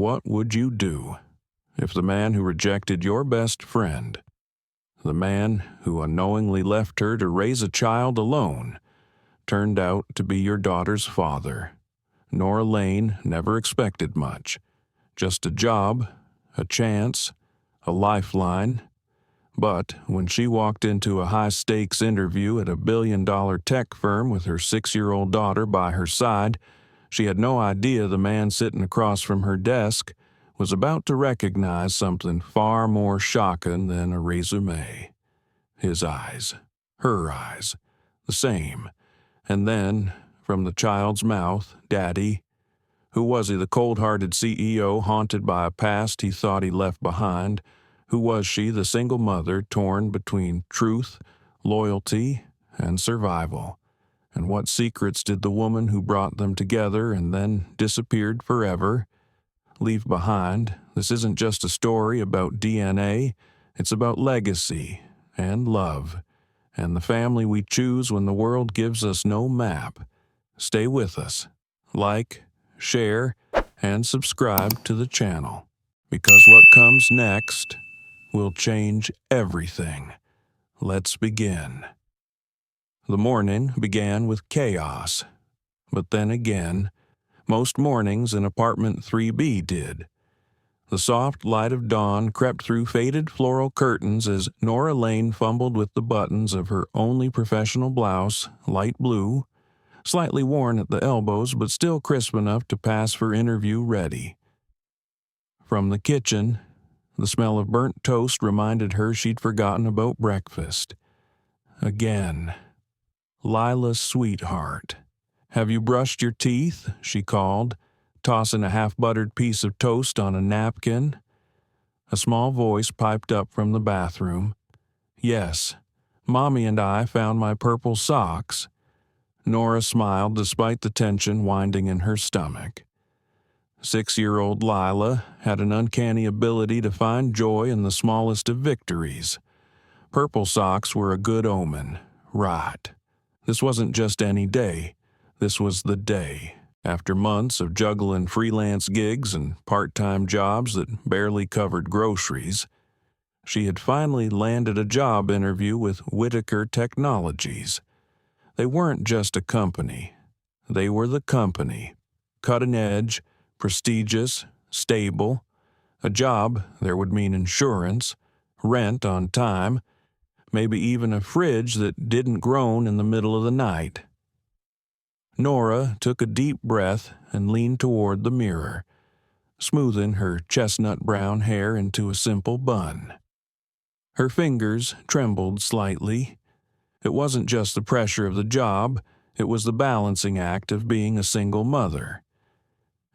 What would you do if the man who rejected your best friend, the man who unknowingly left her to raise a child alone, turned out to be your daughter's father? Nora Lane never expected much. Just a job, a chance, a lifeline. But when she walked into a high-stakes interview at a billion-dollar tech firm with her 6-year-old daughter by her side, she had no idea the man sitting across from her desk was about to recognize something far more shocking than a resume. His eyes, her eyes, the same. And then, from the child's mouth, Daddy. Who was he, the cold-hearted CEO haunted by a past he thought he left behind? Who was she, the single mother torn between truth, loyalty, and survival? And what secrets did the woman who brought them together and then disappeared forever leave behind? This isn't just a story about DNA. It's about legacy and love and the family we choose when the world gives us no map. Stay with us. Like, share, and subscribe to the channel, because what comes next will change everything. Let's begin. The morning began with chaos, but then again, most mornings in apartment 3B did. The soft light of dawn crept through faded floral curtains as Nora Lane fumbled with the buttons of her only professional blouse, light blue, slightly worn at the elbows but still crisp enough to pass for interview ready. From the kitchen, the smell of burnt toast reminded her she'd forgotten about breakfast. Again. Lila's sweetheart. "Have you brushed your teeth?" she called, tossing a half-buttered piece of toast on a napkin. A small voice piped up from the bathroom. "Yes, Mommy and I found my purple socks." Nora smiled despite the tension winding in her stomach. 6-year-old Lila had an uncanny ability to find joy in the smallest of victories. Purple socks were a good omen, right? This wasn't just any day. This was the day. After months of juggling freelance gigs and part-time jobs that barely covered groceries, she had finally landed a job interview with Whitaker Technologies. They weren't just a company. They were the company. Cutting edge, prestigious, stable. A job there would mean insurance, rent on time, maybe even a fridge that didn't groan in the middle of the night. Nora took a deep breath and leaned toward the mirror, smoothing her chestnut-brown hair into a simple bun. Her fingers trembled slightly. It wasn't just the pressure of the job, it was the balancing act of being a single mother.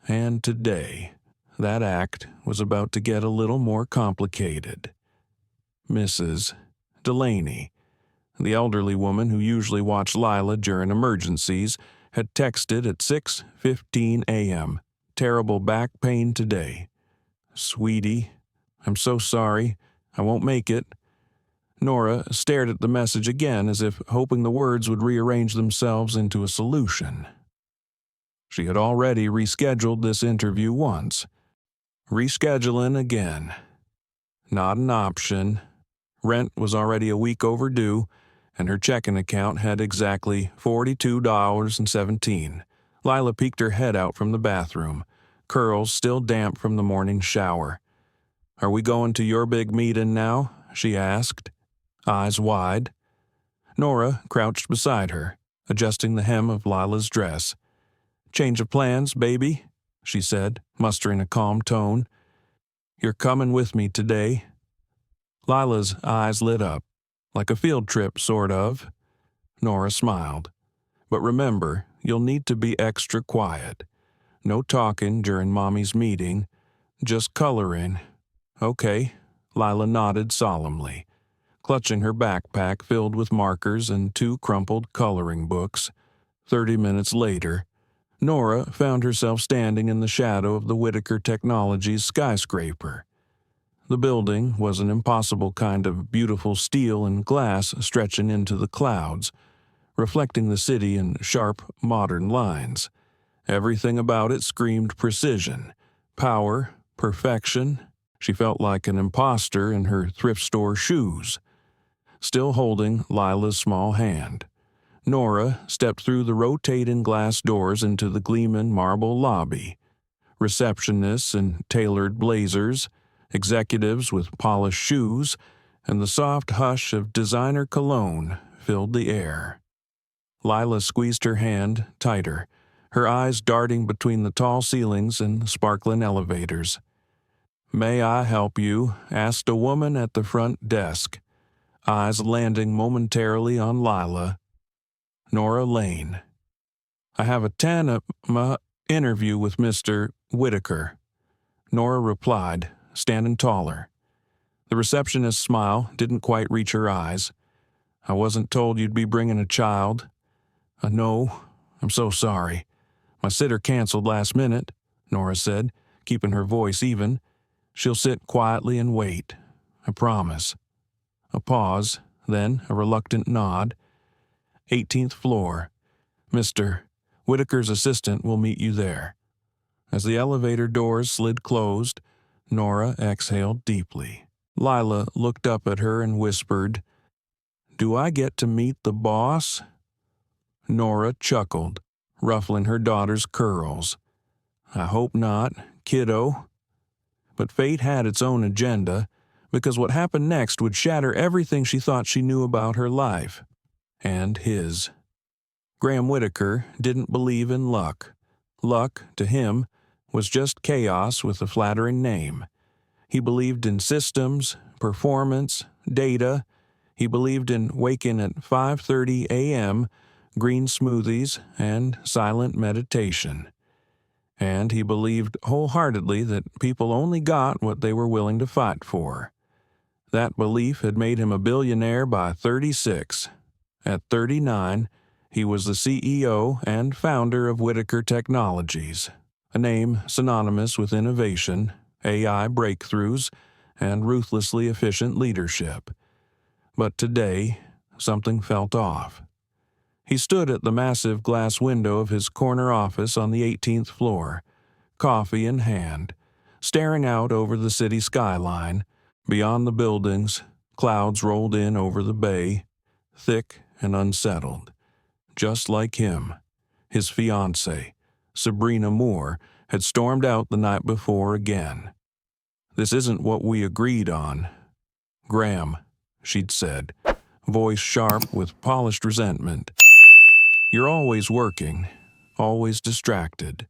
And today, that act was about to get a little more complicated. Mrs. Delaney, the elderly woman who usually watched Lila during emergencies, had texted at 6:15 a.m. "Terrible back pain today. Sweetie, I'm so sorry. I won't make it." Nora stared at the message again as if hoping the words would rearrange themselves into a solution. She had already rescheduled this interview once. Rescheduling again. Not an option. Rent was already a week overdue, and her checking account had exactly $42.17. Lila peeked her head out from the bathroom, curls still damp from the morning shower. "Are we going to your big meeting now?" she asked, eyes wide. Nora crouched beside her, adjusting the hem of Lila's dress. "Change of plans, baby," she said, mustering a calm tone. "You're coming with me today." Lila's eyes lit up. "Like a field trip, sort of." Nora smiled. "But remember, you'll need to be extra quiet. No talking during Mommy's meeting, just coloring." "Okay," Lila nodded solemnly, clutching her backpack filled with markers and 2 crumpled coloring books. 30 minutes later, Nora found herself standing in the shadow of the Whitaker Technologies skyscraper. The building was an impossible kind of beautiful steel and glass stretching into the clouds, reflecting the city in sharp, modern lines. Everything about it screamed precision, power, perfection. She felt like an imposter in her thrift store shoes. Still holding Lila's small hand, Nora stepped through the rotating glass doors into the gleaming marble lobby. Receptionists in tailored blazers, executives with polished shoes, and the soft hush of designer cologne filled the air. Lila squeezed her hand tighter, her eyes darting between the tall ceilings and sparkling elevators. "May I help you?" asked a woman at the front desk, eyes landing momentarily on Lila. Nora Lane. "I have a 10 interview with Mr. Whitaker," Nora replied, standing taller. The receptionist's smile didn't quite reach her eyes. "I wasn't told you'd be bringing a child." No, I'm so sorry. My sitter canceled last minute," Nora said, keeping her voice even. "She'll sit quietly and wait. I promise." A pause, then a reluctant nod. 18th floor. Mr. Whitaker's assistant will meet you there." As the elevator doors slid closed, Nora exhaled deeply. Lila looked up at her and whispered, "Do I get to meet the boss?" Nora chuckled, ruffling her daughter's curls. "I hope not, kiddo." But fate had its own agenda, because what happened next would shatter everything she thought she knew about her life. And his. Graham Whitaker didn't believe in luck. Luck, to him, was just chaos with a flattering name. He believed in systems, performance, data. He believed in waking at 5:30 a.m., green smoothies, and silent meditation. And he believed wholeheartedly that people only got what they were willing to fight for. That belief had made him a billionaire by 36. At 39, he was the CEO and founder of Whitaker Technologies, a name synonymous with innovation, AI breakthroughs, and ruthlessly efficient leadership. But today, something felt off. He stood at the massive glass window of his corner office on the 18th floor, coffee in hand, staring out over the city skyline. Beyond the buildings, clouds rolled in over the bay, thick and unsettled. Just like him, his fiancée, Sabrina Moore, had stormed out the night before again. "This isn't what we agreed on." "Graham," she'd said, voice sharp with polished resentment. "You're always working, always distracted.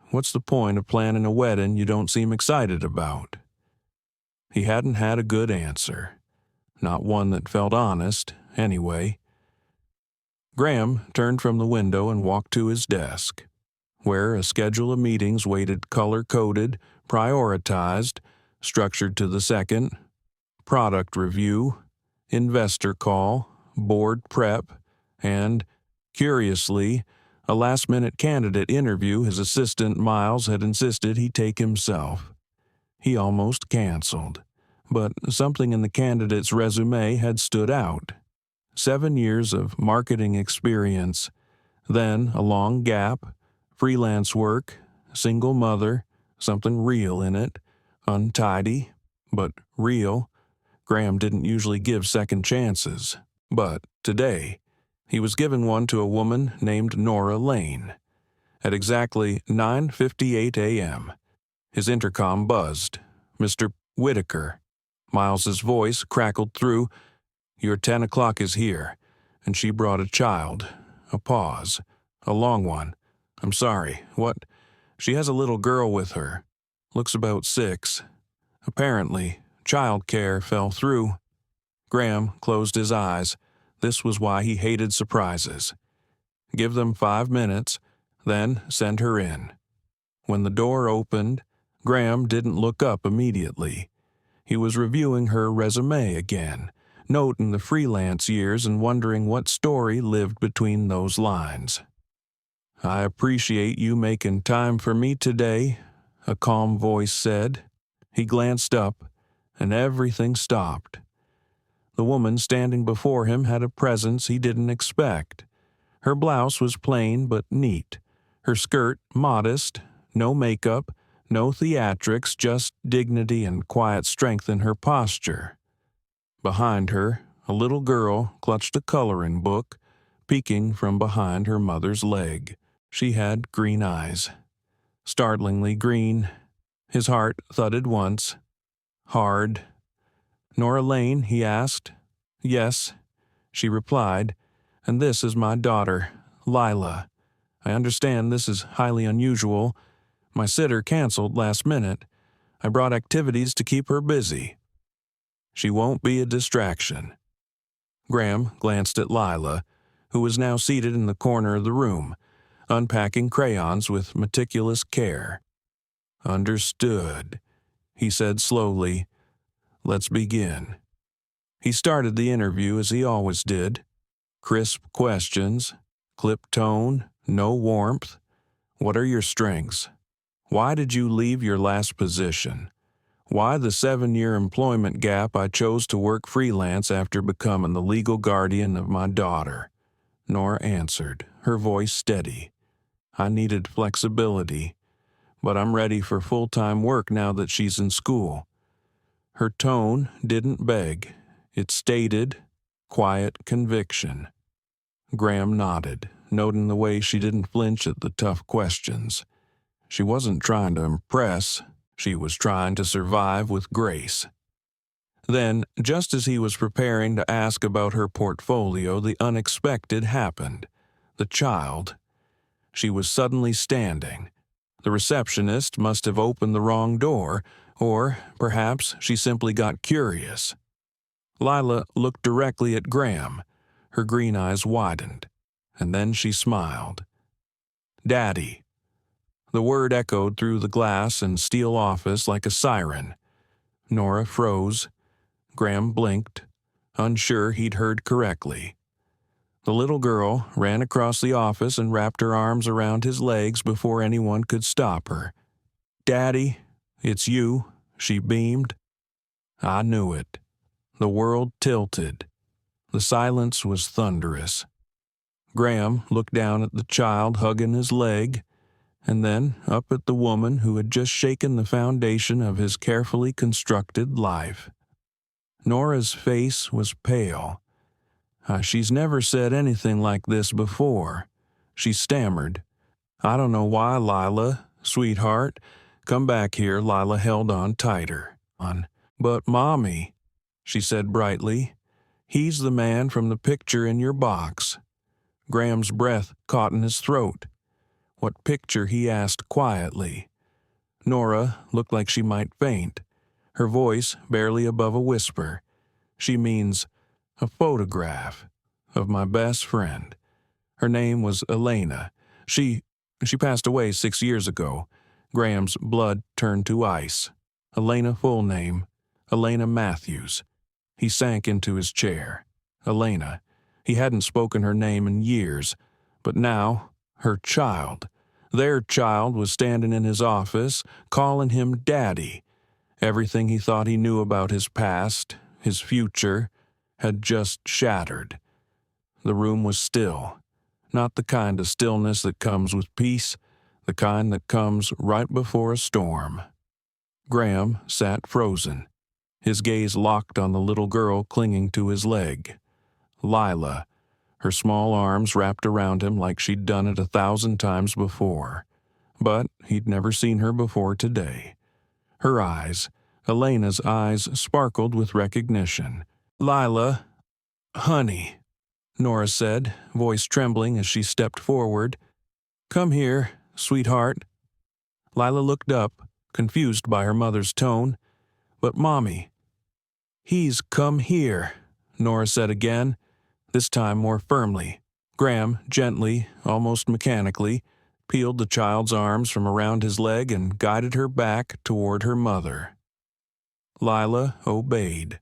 What's the point of planning a wedding you don't seem excited about?" He hadn't had a good answer. Not one that felt honest, anyway. Graham turned from the window and walked to his desk, where a schedule of meetings waited color-coded, prioritized, structured to the second: product review, investor call, board prep, and, curiously, a last-minute candidate interview his assistant Miles had insisted he take himself. He almost canceled, but something in the candidate's resume had stood out. 7 years of marketing experience, then a long gap, freelance work, single mother, something real in it, untidy, but real. Graham didn't usually give second chances, but today he was given one to a woman named Nora Lane. At exactly 9:58 a.m., his intercom buzzed. "Mr. Whitaker." Miles's voice crackled through. "Your 10 o'clock is here," and she brought a child. A pause. A long one. "I'm sorry, what?" "She has a little girl with her. Looks about 6. Apparently, child care fell through." Graham closed his eyes. This was why he hated surprises. Give them 5 minutes, then send her in. When the door opened, Graham didn't look up immediately. He was reviewing her resume again, noting the freelance years and wondering what story lived between those lines. "I appreciate you making time for me today," a calm voice said. He glanced up, and everything stopped. The woman standing before him had a presence he didn't expect. Her blouse was plain but neat, her skirt modest, no makeup, No theatrics, just dignity and quiet strength in her posture. Behind her, a little girl clutched a coloring book, peeking from behind her mother's leg. She had green eyes. Startlingly green. His heart thudded once. Hard. "Nora Lane?" he asked. "Yes," she replied. "And this is my daughter, Lila. I understand this is highly unusual. My sitter canceled last minute. I brought activities to keep her busy." "She won't be a distraction." Graham glanced at Lila, who was now seated in the corner of the room, unpacking crayons with meticulous care. "Understood," he said slowly. "Let's begin." He started the interview as he always did. Crisp questions, clipped tone, no warmth. "What are your strengths? Why did you leave your last position? Why the 7-year employment gap I chose to work freelance after becoming the legal guardian of my daughter?" Nora answered, her voice steady. "I needed flexibility, but I'm ready for full-time work now that she's in school." Her tone didn't beg. It stated quiet conviction. Graham nodded, noting the way she didn't flinch at the tough questions. She wasn't trying to impress. She was trying to survive with grace. Then, just as he was preparing to ask about her portfolio, the unexpected happened. The child. She was suddenly standing. The receptionist must have opened the wrong door, or perhaps she simply got curious. Lila looked directly at Graham. Her green eyes widened, and then she smiled. "Daddy." The word echoed through the glass and steel office like a siren. Nora froze. Graham blinked, unsure he'd heard correctly. The little girl ran across the office and wrapped her arms around his legs before anyone could stop her. "Daddy, it's you," she beamed. "I knew it." The world tilted. The silence was thunderous. Graham looked down at the child hugging his leg, and then up at the woman who had just shaken the foundation of his carefully constructed life. Nora's face was pale. She's never said anything like this before. She stammered. "I don't know why, Lila, sweetheart. Come back here." Lila held on tighter. "But, Mommy," she said brightly, "he's the man from the picture in your box." Graham's breath caught in his throat. "What picture?" he asked quietly. Nora looked like she might faint, her voice barely above a whisper. "She means a photograph of my best friend. Her name was Elena. She passed away 6 years ago." Graham's blood turned to ice. Elena full name, Elena Matthews. He sank into his chair. Elena. He hadn't spoken her name in years, but now, her child, their child, was standing in his office, calling him Daddy. Everything he thought he knew about his past, his future, had just shattered. The room was still. Not the kind of stillness that comes with peace, the kind that comes right before a storm. Graham sat frozen, his gaze locked on the little girl clinging to his leg. Lila, her small arms wrapped around him like she'd done it 1,000 times before. But he'd never seen her before today. Her eyes, Elena's eyes, sparkled with recognition. "Lila, honey," Nora said, voice trembling as she stepped forward. "Come here, sweetheart." Lila looked up, confused by her mother's tone. "But, Mommy." "He's come here," Nora said again, this time more firmly. Graham, gently, almost mechanically, peeled the child's arms from around his leg and guided her back toward her mother. Lila obeyed.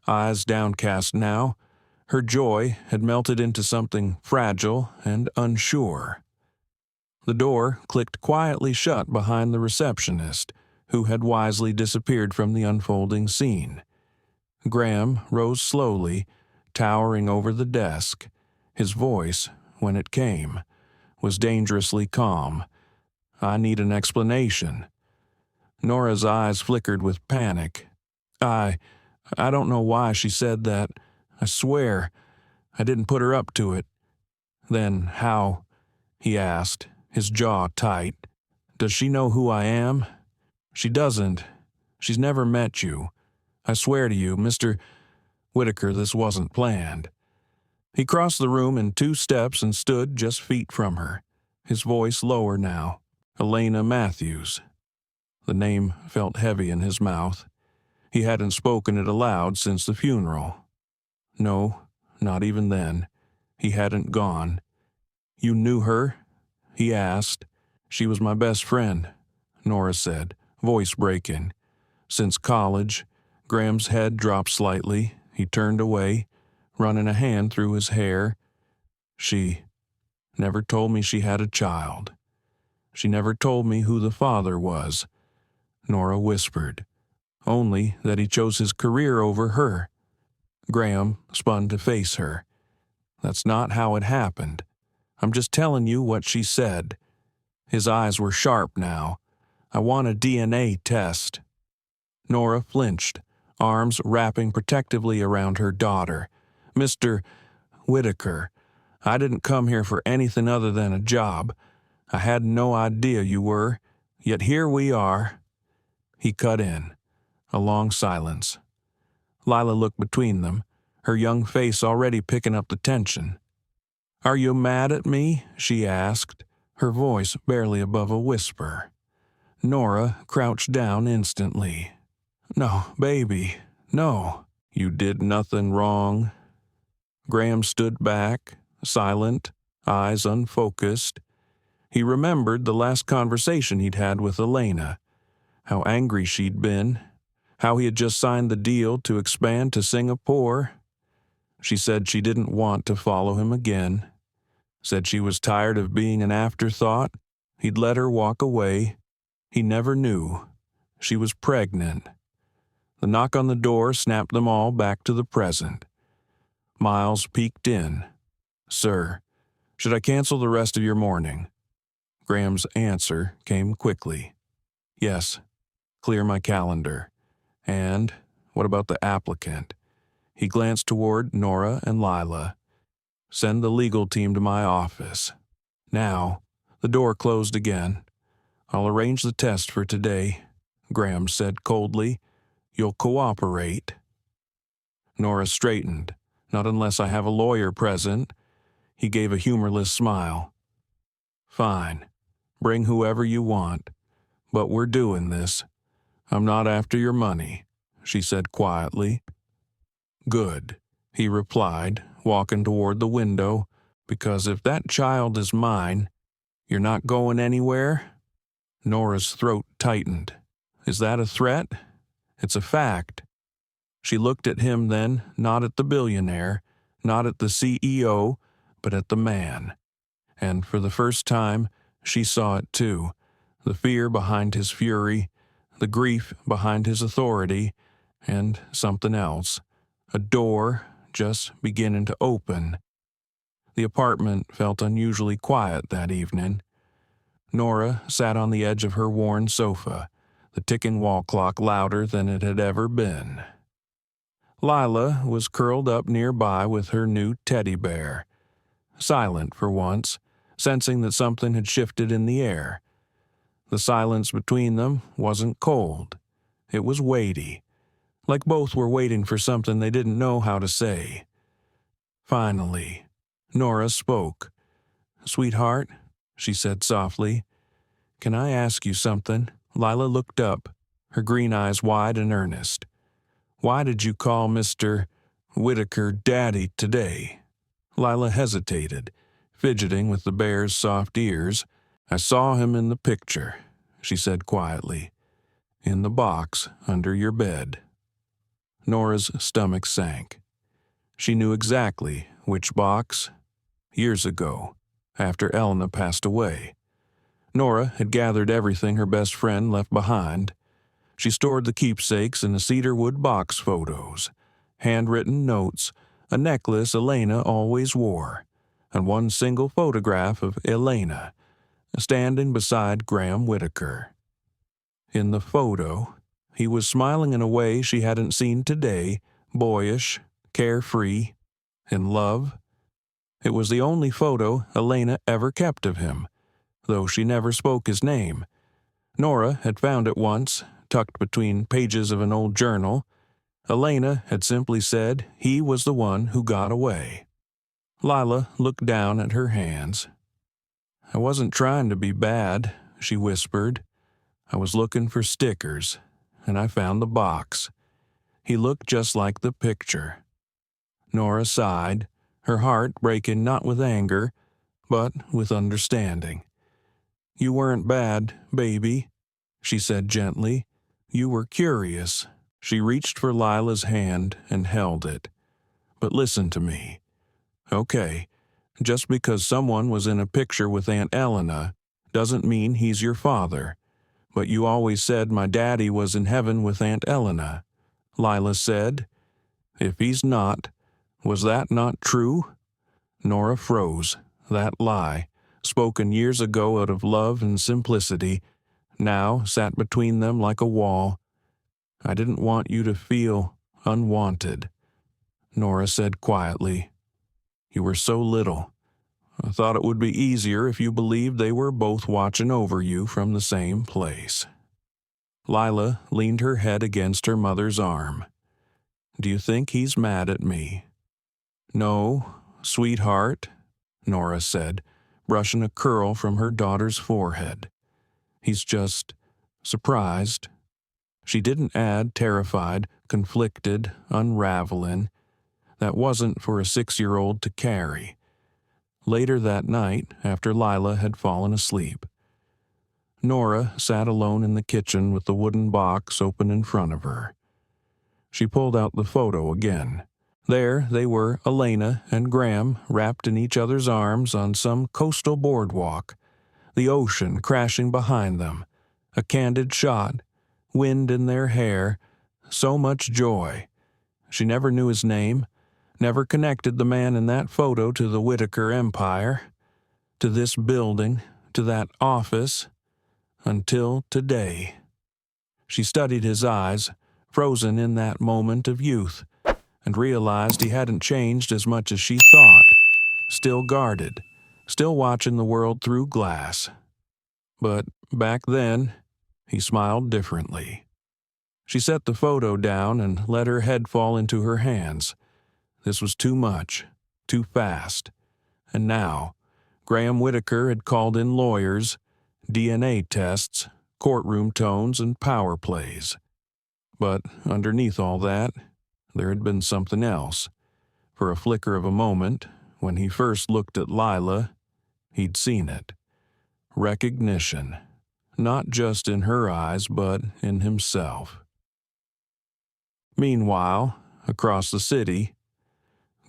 Eyes downcast now, her joy had melted into something fragile and unsure. The door clicked quietly shut behind the receptionist, who had wisely disappeared from the unfolding scene. Graham rose slowly, towering over the desk. His voice, when it came, was dangerously calm. "I need an explanation." Nora's eyes flickered with panic. I don't know why she said that. I swear, I didn't put her up to it. Then how? He asked, his jaw tight. Does she know who I am? She doesn't. She's never met you. I swear to you, Mr. Whitaker, this wasn't planned. He crossed the room in 2 steps and stood just feet from her, his voice lower now. Elena Matthews. The name felt heavy in his mouth. He hadn't spoken it aloud since the funeral. No, not even then. He hadn't gone. You knew her? He asked. She was my best friend, Nora said, voice breaking. Since college. Graham's head dropped slightly. He turned away, running a hand through his hair. She never told me she had a child. She never told me who the father was, Nora whispered. Only that he chose his career over her. Graham spun to face her. That's not how it happened. I'm just telling you what she said. His eyes were sharp now. I want a DNA test. Nora flinched, arms wrapping protectively around her daughter. Mr. Whitaker, I didn't come here for anything other than a job. I had no idea you were, yet here we are. He cut in. A long silence. Lila looked between them, her young face already picking up the tension. Are you mad at me? She asked, her voice barely above a whisper. Nora crouched down instantly. No, baby, no. You did nothing wrong. Graham stood back, silent, eyes unfocused. He remembered the last conversation he'd had with Elena, how angry she'd been, how he had just signed the deal to expand to Singapore. She said she didn't want to follow him again, said she was tired of being an afterthought. He'd let her walk away. He never knew. She was pregnant. The knock on the door snapped them all back to the present. Miles peeked in. Sir, should I cancel the rest of your morning? Graham's answer came quickly. Yes, clear my calendar. And what about the applicant? He glanced toward Nora and Lila. Send the legal team to my office. Now, the door closed again. I'll arrange the test for today, Graham said coldly. You'll cooperate. Nora straightened. Not unless I have a lawyer present. He gave a humorless smile. Fine. Bring whoever you want. But we're doing this. I'm not after your money, she said quietly. Good, he replied, walking toward the window, because if that child is mine, you're not going anywhere? Nora's throat tightened. Is that a threat? It's a fact. She looked at him then, not at the billionaire, not at the CEO, but at the man. And for the first time, she saw it too, the fear behind his fury, the grief behind his authority, and something else, a door just beginning to open. The apartment felt unusually quiet that evening. Nora sat on the edge of her worn sofa, the ticking wall clock louder than it had ever been. Lila was curled up nearby with her new teddy bear, silent for once, sensing that something had shifted in the air. The silence between them wasn't cold. It was weighty, like both were waiting for something they didn't know how to say. Finally, Nora spoke. Sweetheart, she said softly, can I ask you something? Lila looked up, her green eyes wide and earnest. Why did you call Mr. Whitaker Daddy today? Lila hesitated, fidgeting with the bear's soft ears. I saw him in the picture, she said quietly. In the box under your bed. Nora's stomach sank. She knew exactly which box. Years ago, after Elena passed away. Nora had gathered everything her best friend left behind. She stored the keepsakes in the cedarwood box photos, handwritten notes, a necklace Elena always wore, and one single photograph of Elena, standing beside Graham Whitaker. In the photo, he was smiling in a way she hadn't seen today, boyish, carefree, in love. It was the only photo Elena ever kept of him, though she never spoke his name. Nora had found it once, tucked between pages of an old journal. Elena had simply said he was the one who got away. Lila looked down at her hands. "I wasn't trying to be bad," she whispered. "I was looking for stickers, and I found the box. He looked just like the picture." Nora sighed, her heart breaking not with anger, but with understanding. "You weren't bad, baby," she said gently. "You were curious." She reached for Lila's hand and held it. "But listen to me. Okay, just because someone was in a picture with Aunt Elena doesn't mean he's your father. But you always said my daddy was in heaven with Aunt Elena," Lila said. "If he's not, was that not true?" Nora froze. That lie, spoken years ago out of love and simplicity, now sat between them like a wall. "I didn't want you to feel unwanted," Nora said quietly. "You were so little. I thought it would be easier if you believed they were both watching over you from the same place." Lila leaned her head against her mother's arm. "Do you think he's mad at me?" "No, sweetheart," Nora said, brushing a curl from her daughter's forehead. "He's just surprised." She didn't add terrified, conflicted, unraveling. That wasn't for a 6-year-old to carry. Later that night, after Lila had fallen asleep, Nora sat alone in the kitchen with the wooden box open in front of her. She pulled out the photo again. There they were, Elena and Graham, wrapped in each other's arms on some coastal boardwalk, the ocean crashing behind them, a candid shot, wind in their hair, so much joy. She never knew his name, never connected the man in that photo to the Whitaker empire, to this building, to that office, until today. She studied his eyes, frozen in that moment of youth, and realized he hadn't changed as much as she thought, still guarded, still watching the world through glass. But back then, he smiled differently. She set the photo down and let her head fall into her hands. This was too much, too fast. And now, Graham Whitaker had called in lawyers, DNA tests, courtroom tones, and power plays. But underneath all that, there had been something else. For a flicker of a moment, when he first looked at Lila, he'd seen it. Recognition, not just in her eyes, but in himself. Meanwhile, across the city,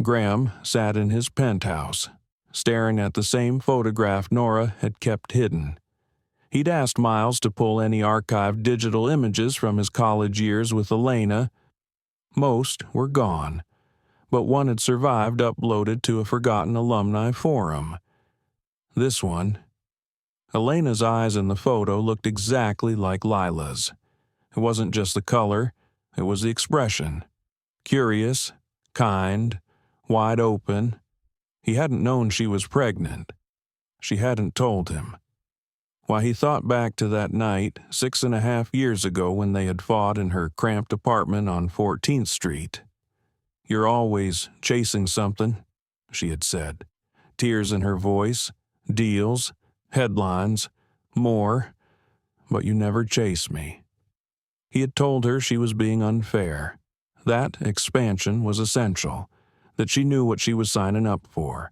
Graham sat in his penthouse, staring at the same photograph Nora had kept hidden. He'd asked Miles to pull any archived digital images from his college years with Elena. Most were gone, but one had survived uploaded to a forgotten alumni forum. This one. Elena's eyes in the photo looked exactly like Lila's. It wasn't just the color, it was the expression. Curious, kind, wide open. He hadn't known she was pregnant. She hadn't told him. Why, he thought back to that night 6.5 years ago when they had fought in her cramped apartment on 14th Street. "You're always chasing something," she had said. Tears in her voice, deals, headlines, more, but you never chase me. He had told her she was being unfair. That expansion was essential, that she knew what she was signing up for.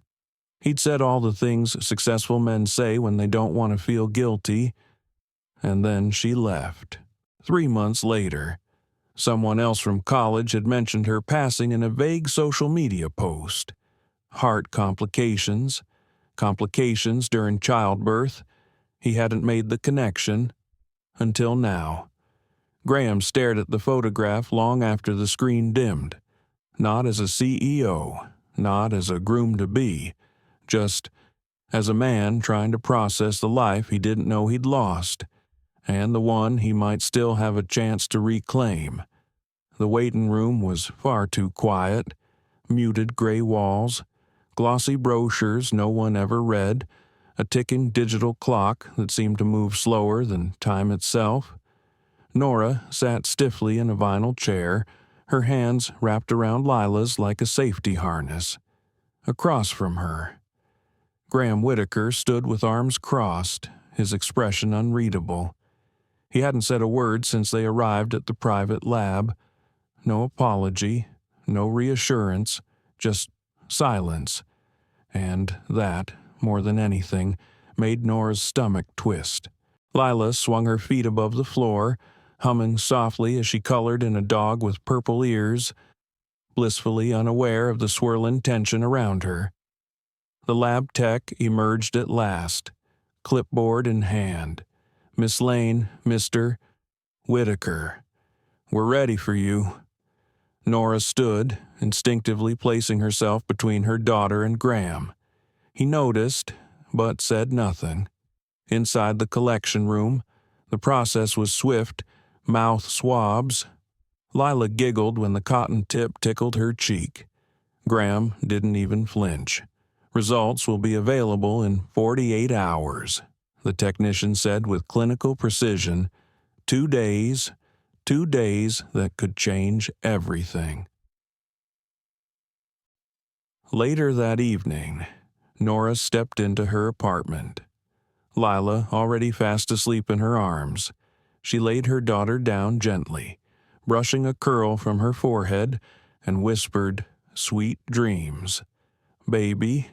He'd said all the things successful men say when they don't want to feel guilty, and then she left. 3 months later, someone else from college had mentioned her passing in a vague social media post. Heart complications, complications during childbirth. He hadn't made the connection until now. Graham stared at the photograph long after the screen dimmed. Not as a CEO, not as a groom-to-be, just as a man trying to process the life he didn't know he'd lost, and the one he might still have a chance to reclaim. The waiting room was far too quiet. Muted gray walls, glossy brochures no one ever read, a ticking digital clock that seemed to move slower than time itself. Nora sat stiffly in a vinyl chair, her hands wrapped around Lila's like a safety harness. Across from her, Graham Whitaker stood with arms crossed, his expression unreadable. He hadn't said a word since they arrived at the private lab. No apology, no reassurance, just silence. And that, more than anything, made Nora's stomach twist. Lila swung her feet above the floor, humming softly as she colored in a dog with purple ears, blissfully unaware of the swirling tension around her. The lab tech emerged at last, clipboard in hand. Miss Lane, Mr. Whitaker. We're ready for you. Nora stood, instinctively placing herself between her daughter and Graham. He noticed, but said nothing. Inside the collection room, the process was swift, mouth swabs. Lila giggled when the cotton tip tickled her cheek. Graham didn't even flinch. Results will be available in 48 hours, the technician said with clinical precision. 2 days, 2 days that could change everything. Later that evening, Nora stepped into her apartment. Lila, already fast asleep in her arms. She laid her daughter down gently, brushing a curl from her forehead, and whispered, "Sweet dreams, baby."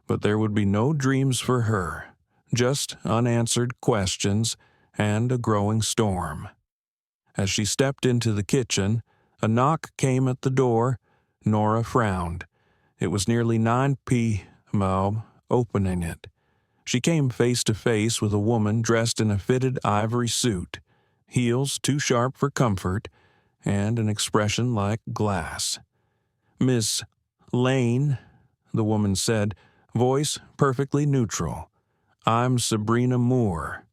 But there would be no dreams for her, just unanswered questions and a growing storm. As she stepped into the kitchen, a knock came at the door. Nora frowned. It was nearly 9 p.m. Opening it, she came face to face with a woman dressed in a fitted ivory suit, heels too sharp for comfort, and an expression like glass. "Miss Lane," the woman said, voice perfectly neutral. "I'm Sabrina Moore."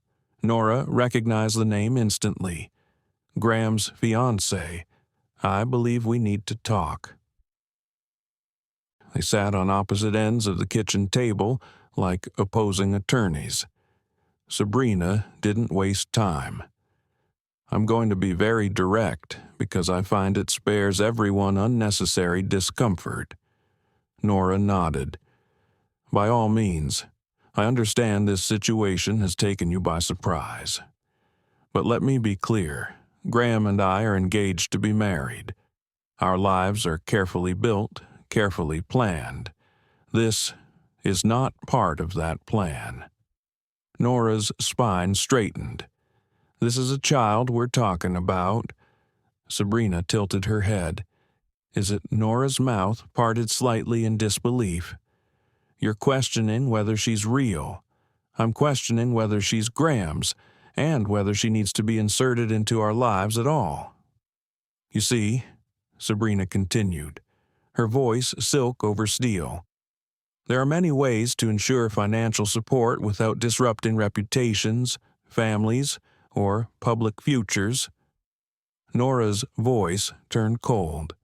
Nora recognized the name instantly. Graham's fiancée. "I believe we need to talk." They sat on opposite ends of the kitchen table like opposing attorneys. Sabrina didn't waste time. "I'm going to be very direct because I find it spares everyone unnecessary discomfort." Nora nodded. "By all means, I understand this situation has taken you by surprise. But let me be clear, Graham and I are engaged to be married. Our lives are carefully built, carefully planned. This is not part of that plan." Nora's spine straightened. "This is a child we're talking about." Sabrina tilted her head. Is it Nora's mouth parted slightly in disbelief? "You're questioning whether she's real. I'm questioning whether she's Graham's, and whether she needs to be inserted into our lives at all. You see," Sabrina continued, her voice silk over steel, "there are many ways to ensure financial support without disrupting reputations, families, or public futures." Nora's voice turned cold.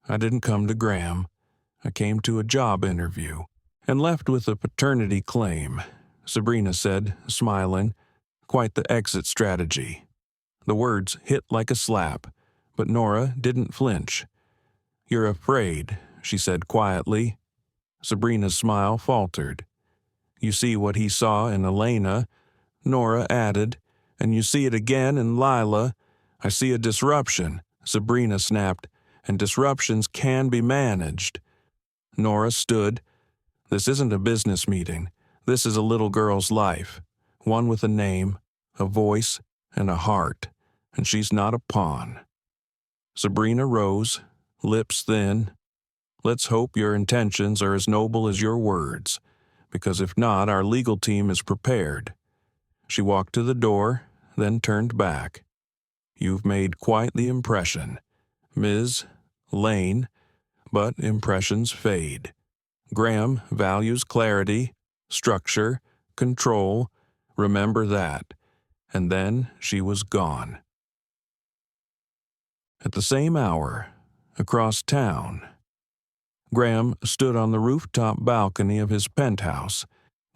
"I didn't come to Graham. I came to a job interview, and left with a paternity claim," Sabrina said, smiling. "Quite the exit strategy." The words hit like a slap, but Nora didn't flinch. "You're afraid," she said quietly. Sabrina's smile faltered. "You see what he saw in Elena," Nora added, "and you see it again in Lila." "I see a disruption," Sabrina snapped, "and disruptions can be managed." Nora stood. "This isn't a business meeting. This is a little girl's life. One with a name, a voice, and a heart. And she's not a pawn." Sabrina rose, lips thin. "Let's hope your intentions are as noble as your words, because if not, our legal team is prepared." She walked to the door, then turned back. "You've made quite the impression, Ms. Lane, but impressions fade. Graham values clarity, structure, control. Remember that. and then she was gone. At the same hour, across town, Graham stood on the rooftop balcony of his penthouse,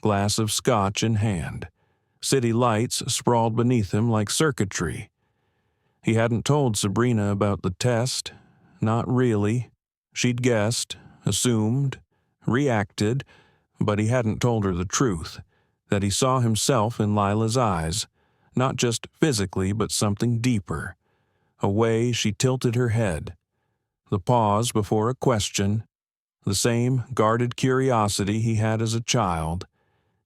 glass of scotch in hand. City lights sprawled beneath him like circuitry. He hadn't told Sabrina about the test. Not really. She'd guessed, assumed, reacted, but he hadn't told her the truth, that he saw himself in Lila's eyes, not just physically but something deeper. A way she tilted her head. The pause before a question. The same guarded curiosity he had as a child.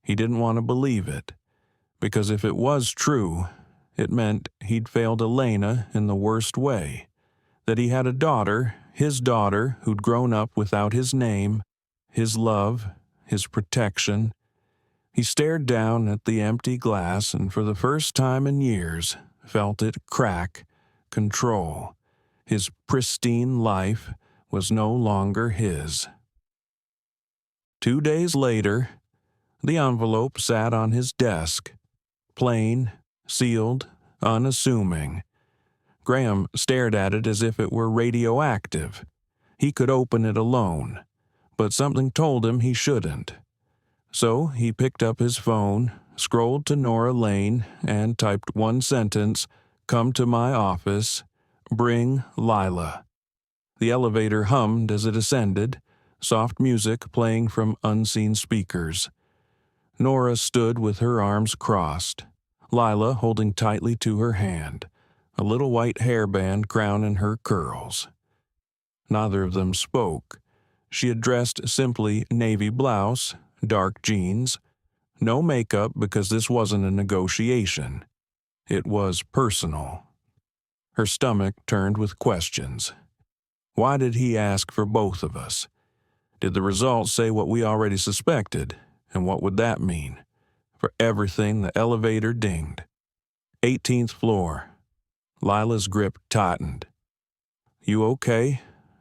He didn't want to believe it, because if it was true, it meant he'd failed Elena in the worst way. That he had a daughter, his daughter, who'd grown up without his name, his love, his protection. He stared down at the empty glass and for the first time in years felt it crack control. His pristine life was no longer his. 2 days later, the envelope sat on his desk, plain, sealed, unassuming. Graham stared at it as if it were radioactive. He could open it alone, but something told him he shouldn't. So he picked up his phone, scrolled to Nora Lane, and typed one sentence, "Come to my office. Bring Lila." The elevator hummed as it ascended, soft music playing from unseen speakers. Nora stood with her arms crossed, Lila holding tightly to her hand, a little white hairband crowning her curls. Neither of them spoke. She had dressed simply navy blouse, dark jeans, no makeup because this wasn't a negotiation. It was personal. Her stomach turned with questions. Why did he ask for both of us? Did the results say what we already suspected? And what would that mean? For everything, the elevator dinged. 18th floor. Lila's grip tightened. "You okay,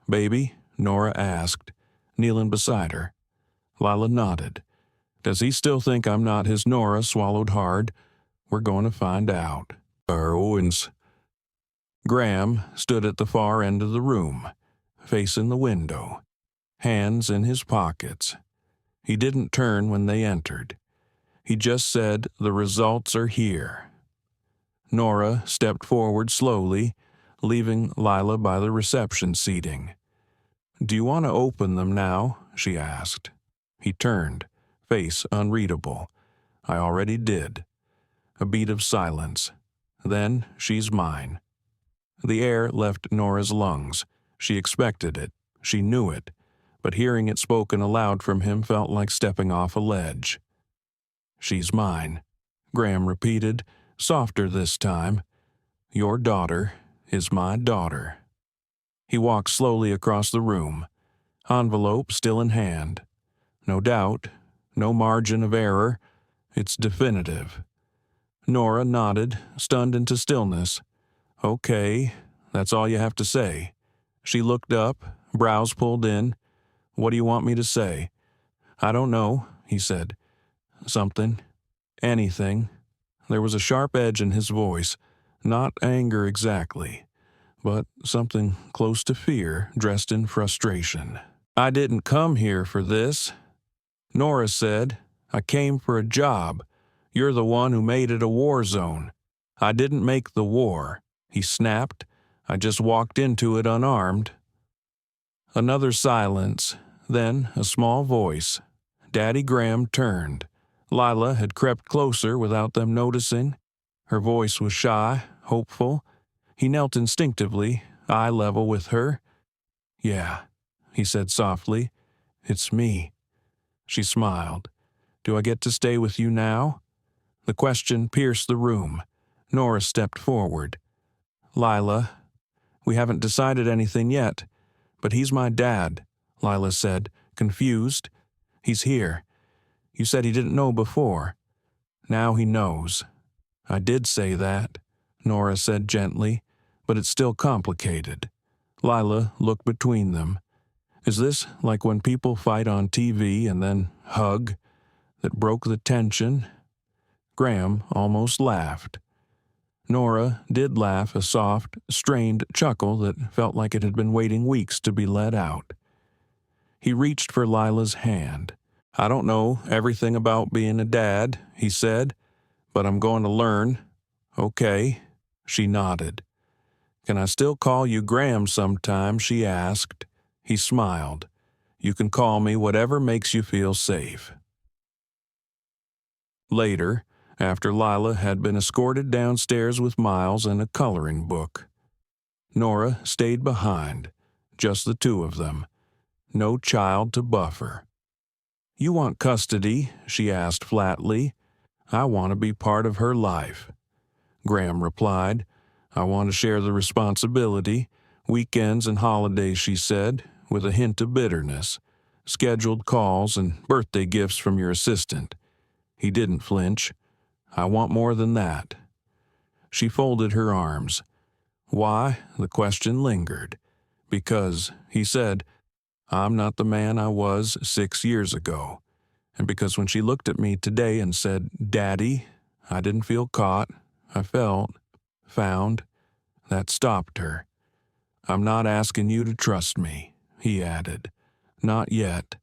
baby?" Nora asked, kneeling beside her. Lila nodded. "Does he still think I'm not his?" Nora swallowed hard. "We're going to find out." Owens. Graham stood at the far end of the room, facing the window, hands in his pockets. He didn't turn when they entered. He just said, "The results are here." Nora stepped forward slowly, leaving Lila by the reception seating. "Do you want to open them now?" she asked. He turned, face unreadable. "I already did." A beat of silence. Then, "She's mine." The air left Nora's lungs. She expected it. She knew it. But hearing it spoken aloud from him felt like stepping off a ledge. "She's mine," Graham repeated, softer this time. "Your daughter is my daughter." He walked slowly across the room, envelope still in hand. No doubt, no margin of error. It's definitive. Nora nodded, stunned into stillness. "Okay, that's all you have to say." She looked up, brows pulled in. "What do you want me to say?" "I don't know," he said. "Something. Anything." There was a sharp edge in his voice, not anger exactly, but something close to fear dressed in frustration. "I didn't come here for this." Nora said, "I came for a job. You're the one who made it a war zone." "I didn't make the war," he snapped. "I just walked into it unarmed." Another silence, then a small voice. Daddy Graham turned. Lila had crept closer without them noticing. Her voice was shy, hopeful. He knelt instinctively, eye level with her. "Yeah," he said softly. "It's me." She smiled. "Do I get to stay with you now?" The question pierced the room. Nora stepped forward. "Lila, we haven't decided anything yet, but he's my dad," Lila said, confused. "He's here. You said he didn't know before. Now he knows." "I did say that," Nora said gently, "but it's still complicated." Lila looked between them. "Is this like when people fight on TV and then hug? That broke the tension?" Graham almost laughed. Nora did laugh a soft, strained chuckle that felt like it had been waiting weeks to be let out. He reached for Lila's hand. "I don't know everything about being a dad," he said, "but I'm going to learn." "Okay." She nodded. "Can I still call you Graham sometime?" she asked. He smiled. "You can call me whatever makes you feel safe." Later, after Lila had been escorted downstairs with Miles and a coloring book, Nora stayed behind, just the two of them. No child to buffer. "You want custody?" she asked flatly. "I want to be part of her life." Graham replied. "I want to share the responsibility. Weekends and holidays," she said, with a hint of bitterness. "Scheduled calls and birthday gifts from your assistant." He didn't flinch. "I want more than that." She folded her arms. Why? The question lingered. "Because," he said, "I'm not the man I was 6 years ago." And because when she looked at me today and said, "Daddy," I didn't feel caught. I felt, found. That stopped her. "I'm not asking you to trust me," he added. "Not yet,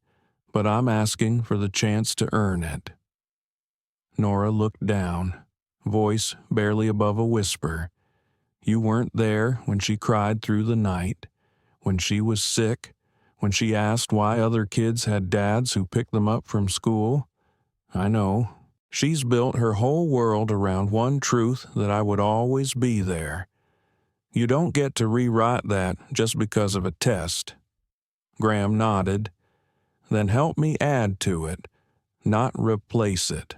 but I'm asking for the chance to earn it." Nora looked down, voice barely above a whisper. "You weren't there when she cried through the night, when she was sick, when she asked why other kids had dads who picked them up from school. I know. She's built her whole world around one truth, that I would always be there. You don't get to rewrite that just because of a test." Graham nodded. "Then help me add to it, not replace it."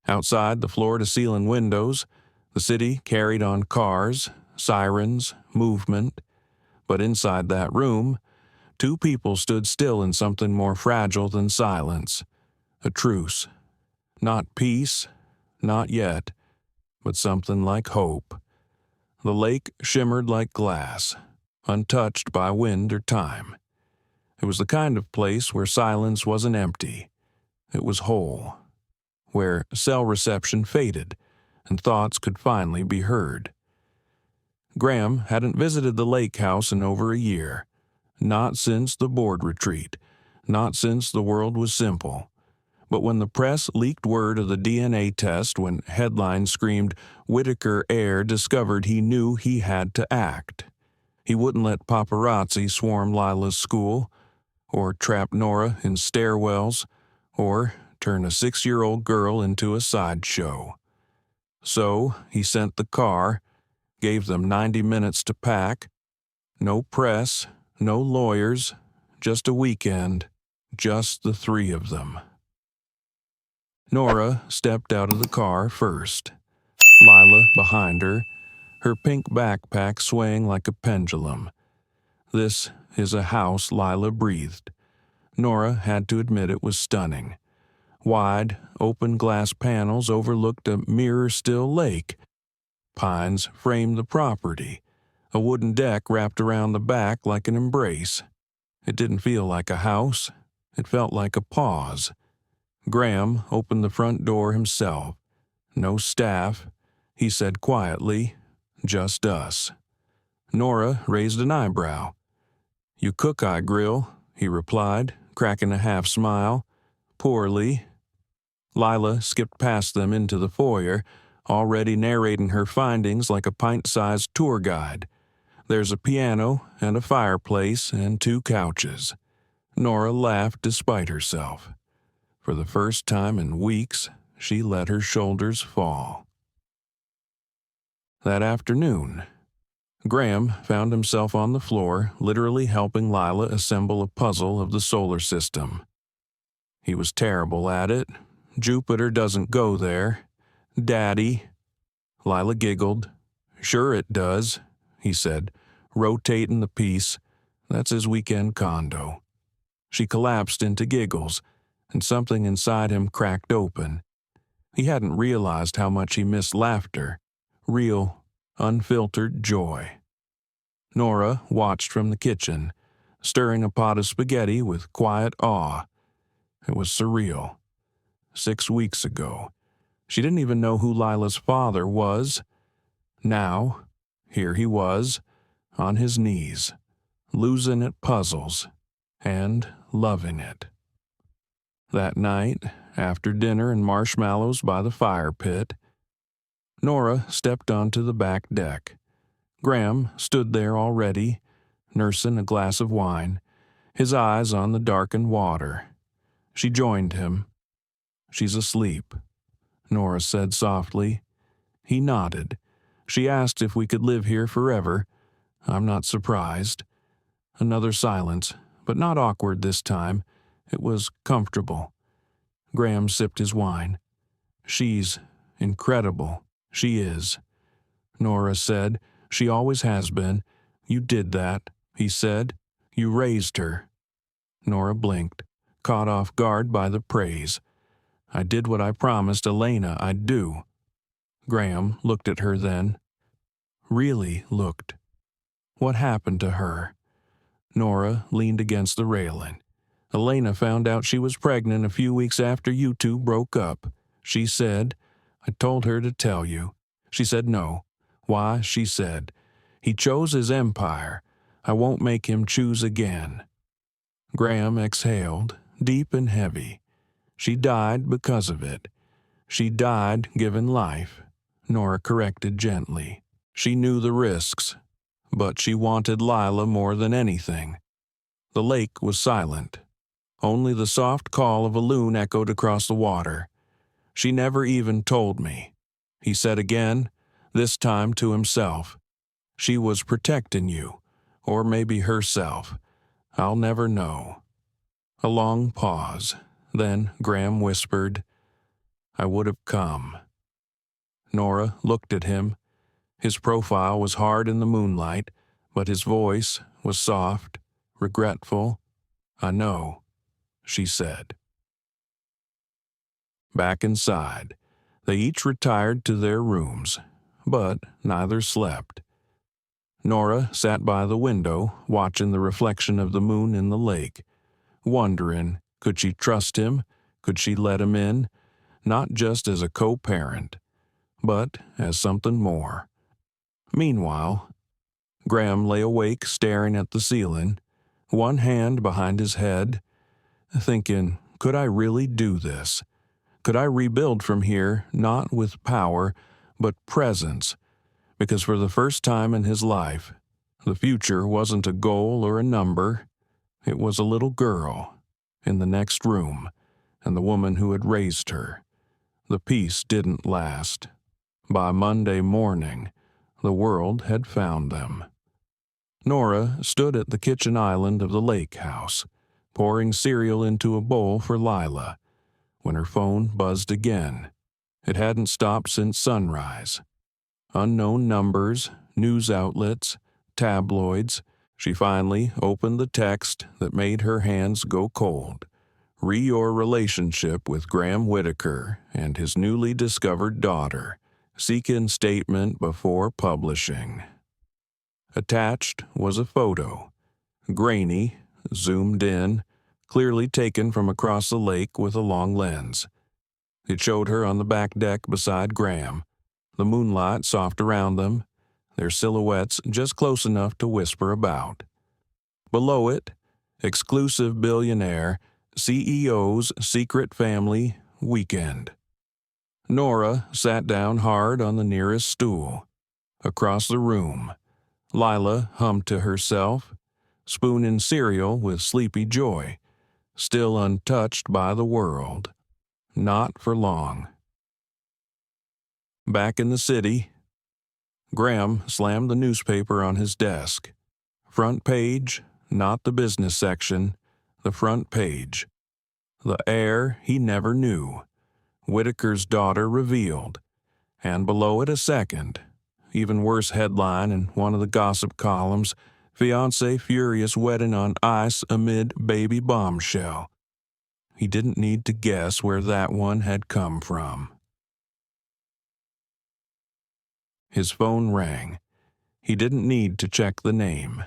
Outside the floor-to-ceiling windows, the city carried on cars, sirens, movement. But inside that room, two people stood still in something more fragile than silence. A truce. Not peace, not yet, but something like hope. The lake shimmered like glass, untouched by wind or time. It was the kind of place where silence wasn't empty. It was whole. Where cell reception faded and thoughts could finally be heard. Graham hadn't visited the lake house in over a year. Not since the board retreat. Not since the world was simple. But when the press leaked word of the DNA test, when headlines screamed, "Whitaker heir discovered," he knew he had to act. He wouldn't let paparazzi swarm Lila's school, or trap Nora in stairwells, or turn a 6-year-old girl into a sideshow. So he sent the car, gave them 90 minutes to pack. No press, no lawyers, just a weekend, just the three of them. Nora stepped out of the car first. Lila behind her pink backpack swaying like a pendulum. This is a house Lila breathed. Nora had to admit it was stunning. Wide, open glass panels overlooked a mirror-still lake. Pines framed the property. A wooden deck wrapped around the back like an embrace. It didn't feel like a house. It felt like a pause. Graham opened the front door himself. "No staff," he said quietly, "just us." Nora raised an eyebrow. "You cook, I grill," he replied, cracking a half smile. "Poorly." Lila skipped past them into the foyer, already narrating her findings like a pint-sized tour guide. "There's a piano and a fireplace and 2 couches." Nora laughed despite herself. For the first time in weeks, she let her shoulders fall. That afternoon, Graham found himself on the floor, literally helping Lila assemble a puzzle of the solar system. He was terrible at it. Jupiter doesn't go there. "Daddy." Lila giggled. "Sure it does," he said, rotating the piece. "That's his weekend condo." She collapsed into giggles, and something inside him cracked open. He hadn't realized how much he missed laughter. Real, unfiltered joy. Nora watched from the kitchen, stirring a pot of spaghetti with quiet awe. It was surreal. 6 weeks ago, She didn't even know who Lila's father was. Now, here he was, on his knees, losing at puzzles, and loving it. That night, after dinner and marshmallows by the fire pit, Nora stepped onto the back deck. Graham stood there already, nursing a glass of wine, his eyes on the darkened water. She joined him. "She's asleep," Nora said softly. He nodded. She asked if we could live here forever. I'm not surprised. Another silence, but not awkward this time. It was comfortable. Graham sipped his wine. "She's incredible. She is," Nora said. "She always has been. You did that," he said. "You raised her." Nora blinked, caught off guard by the praise. "I did what I promised Elena I'd do." Graham looked at her then. Really looked. "What happened to her?" Nora leaned against the railing. "Elena found out she was pregnant a few weeks after you two broke up. She said, I told her to tell you. She said no. Why, she said, he chose his empire. I won't make him choose again." Graham exhaled, deep and heavy. "She died because of it. She died given life," Nora corrected gently. "She knew the risks, but she wanted Lila more than anything." The lake was silent. Only the soft call of a loon echoed across the water. "She never even told me," he said again, this time to himself. "She was protecting you, or maybe herself. I'll never know." A long pause. Then Graham whispered, "I would have come." Nora looked at him. His profile was hard in the moonlight, but his voice was soft, regretful. "I know," she said. Back inside, they each retired to their rooms, but neither slept. Nora sat by the window, watching the reflection of the moon in the lake, wondering, could she trust him? Could she let him in? Not just as a co-parent, but as something more. Meanwhile, Graham lay awake staring at the ceiling, one hand behind his head, thinking, could I really do this? Could I rebuild from here, not with power, but presence? Because for the first time in his life, the future wasn't a goal or a number. It was a little girl in the next room, and the woman who had raised her. The peace didn't last. By Monday morning, the world had found them. Nora stood at the kitchen island of the lake house, pouring cereal into a bowl for Lila, when her phone buzzed again. It hadn't stopped since sunrise. Unknown numbers, news outlets, tabloids. She finally opened the text that made her hands go cold. Your relationship with Graham Whitaker and his newly discovered daughter. Seeking statement before publishing. Attached was a photo. Grainy, zoomed in, clearly taken from across the lake with a long lens. It showed her on the back deck beside Graham, the moonlight soft around them, their silhouettes just close enough to whisper about. Below it, exclusive billionaire, CEO's secret family weekend. Nora sat down hard on the nearest stool. Across the room, Lila hummed to herself, spooning cereal with sleepy joy, still untouched by the world. Not for long. Back in the city, Graham slammed the newspaper on his desk. Front page, not the business section, the front page. The heir he never knew. Whitaker's daughter revealed. And below it a second, even worse headline in one of the gossip columns, fiancé furious wedding on ice amid baby bombshell. He didn't need to guess where that one had come from. His phone rang. He didn't need to check the name.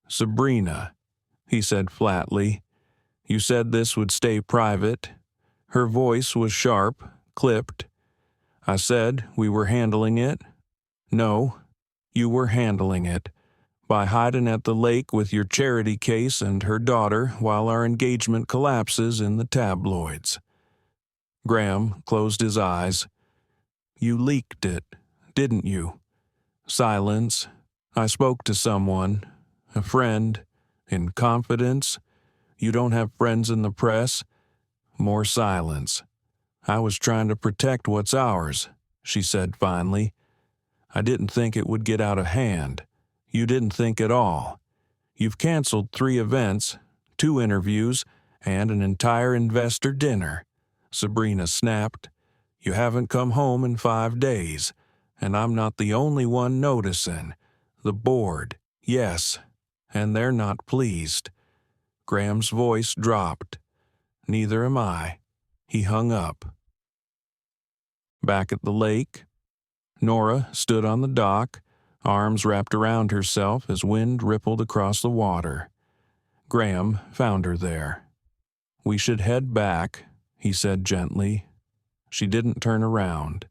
"Sabrina," he said flatly. "You said this would stay private." Her voice was sharp, clipped. I said we were handling it. No, you were handling it. By hiding at the lake with your charity case and her daughter while our engagement collapses in the tabloids. Graham closed his eyes. You leaked it, didn't you? Silence. I spoke to someone, a friend, in confidence. You don't have friends in the press? More silence. I was trying to protect what's ours, she said finally. I didn't think it would get out of hand. You didn't think at all. You've canceled 3 events, 2 interviews, and an entire investor dinner. Sabrina snapped. You haven't come home in 5 days, and I'm not the only one noticing. The board, yes, and they're not pleased. Graham's voice dropped. Neither am I. He hung up. Back at the lake, Nora stood on the dock, arms wrapped around herself as wind rippled across the water. Graham found her there. We should head back, he said gently. She didn't turn around.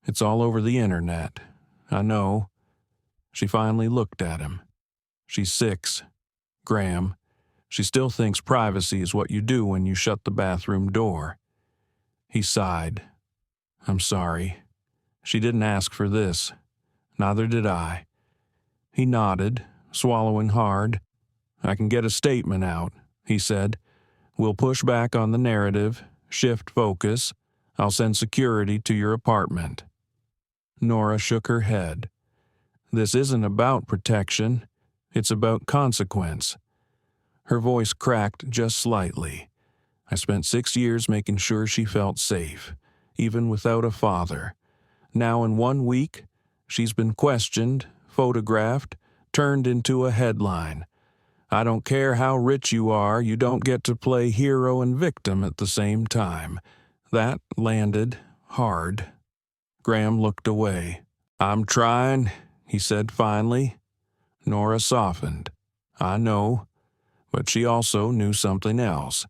It's all over the internet. I know. She finally looked at him. She's 6, Graham. She still thinks privacy is what you do when you shut the bathroom door. He sighed. I'm sorry. She didn't ask for this. Neither did I. He nodded, swallowing hard. I can get a statement out, he said. We'll push back on the narrative, shift focus. I'll send security to your apartment. Nora shook her head. This isn't about protection. It's about consequence. Her voice cracked just slightly. I spent 6 years making sure she felt safe, even without a father. Now in 1 week, she's been questioned, photographed, turned into a headline. I don't care how rich you are, you don't get to play hero and victim at the same time. That landed hard. Graham looked away. I'm trying, he said finally. Nora softened. I know, but she also knew something else.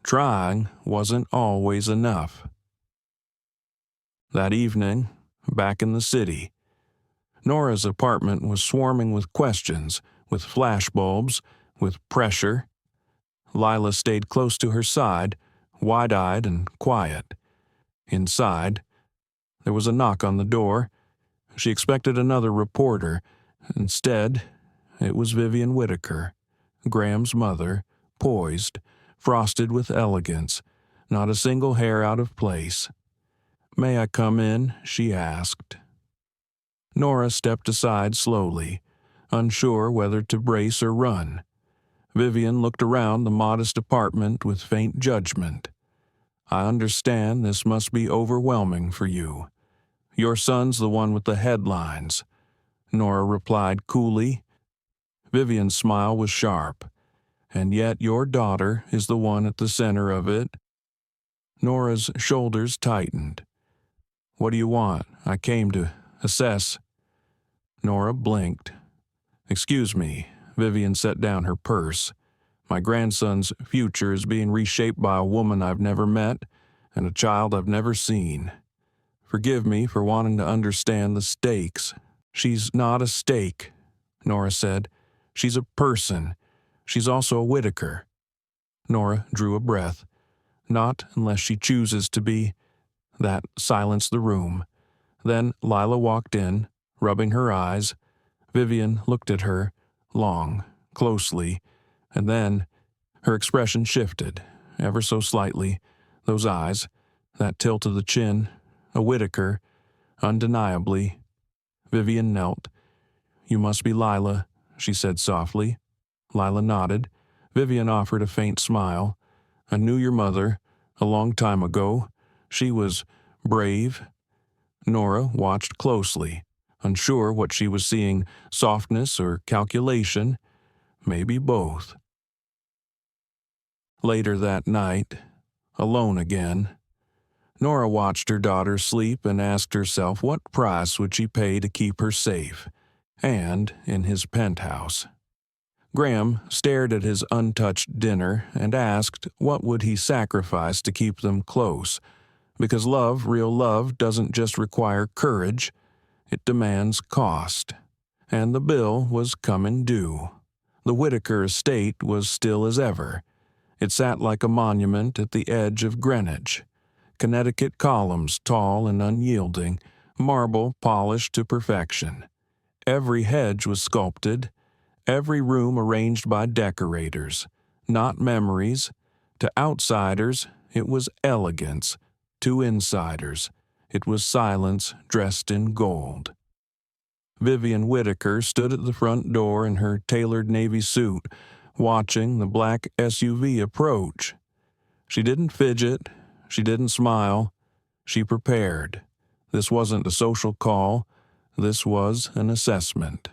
Trying wasn't always enough. That evening, back in the city, Nora's apartment was swarming with questions, with flashbulbs, with pressure. Lila stayed close to her side, wide-eyed and quiet. Inside, there was a knock on the door. She expected another reporter. Instead, it was Vivian Whitaker, Graham's mother, poised, frosted with elegance, not a single hair out of place. May I come in? She asked. Nora stepped aside slowly, unsure whether to brace or run. Vivian looked around the modest apartment with faint judgment. I understand this must be overwhelming for you. Your son's the one with the headlines, Nora replied coolly. Vivian's smile was sharp. And yet your daughter is the one at the center of it. Nora's shoulders tightened. What do you want? I came to assess. Nora blinked. Excuse me, Vivian set down her purse. My grandson's future is being reshaped by a woman I've never met and a child I've never seen. Forgive me for wanting to understand the stakes. She's not a stake, Nora said. She's a person. She's also a Whitaker. Nora drew a breath. Not unless she chooses to be. That silenced the room. Then Lila walked in, rubbing her eyes. Vivian looked at her, long, closely, and then her expression shifted, ever so slightly. Those eyes, that tilt of the chin, a Whitaker, undeniably. Vivian knelt. You must be Lila, she said softly. Lila nodded. Vivian offered a faint smile. I knew your mother, a long time ago. She was brave. Nora watched closely, unsure what she was seeing, softness or calculation, maybe both. Later that night, alone again, Nora watched her daughter sleep and asked herself what price would she pay to keep her safe, and in his penthouse. Graham stared at his untouched dinner and asked what would he sacrifice to keep them close. Because love, real love, doesn't just require courage, it demands cost. And the bill was coming due. The Whitaker estate was still as ever. It sat like a monument at the edge of Greenwich. Connecticut columns, tall and unyielding, marble polished to perfection. Every hedge was sculpted, every room arranged by decorators, not memories. To outsiders, it was elegance. To insiders, it was silence dressed in gold. Vivian Whitaker stood at the front door in her tailored navy suit, watching the black SUV approach. She didn't fidget, she didn't smile, she prepared. This wasn't a social call, this was an assessment.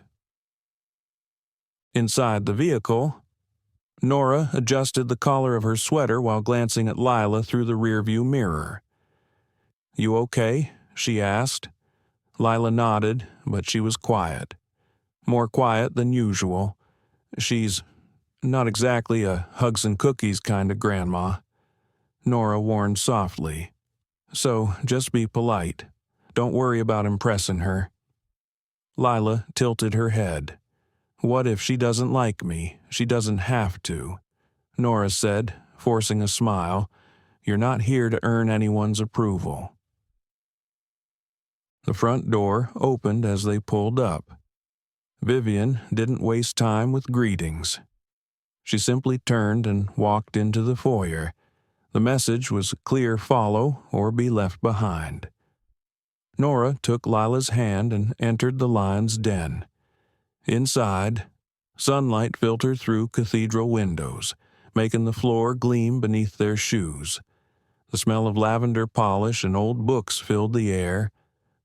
Inside the vehicle, Nora adjusted the collar of her sweater while glancing at Lila through the rearview mirror. "You okay?" she asked. Lila nodded, but she was quiet. More quiet than usual. She's not exactly a hugs and cookies kind of grandma. Nora warned softly. So just be polite. Don't worry about impressing her. Lila tilted her head. What if she doesn't like me? She doesn't have to. Nora said, forcing a smile. You're not here to earn anyone's approval. The front door opened as they pulled up. Vivian didn't waste time with greetings. She simply turned and walked into the foyer. The message was clear: follow or be left behind. Nora took Lila's hand and entered the lion's den. Inside, sunlight filtered through cathedral windows, making the floor gleam beneath their shoes. The smell of lavender polish and old books filled the air.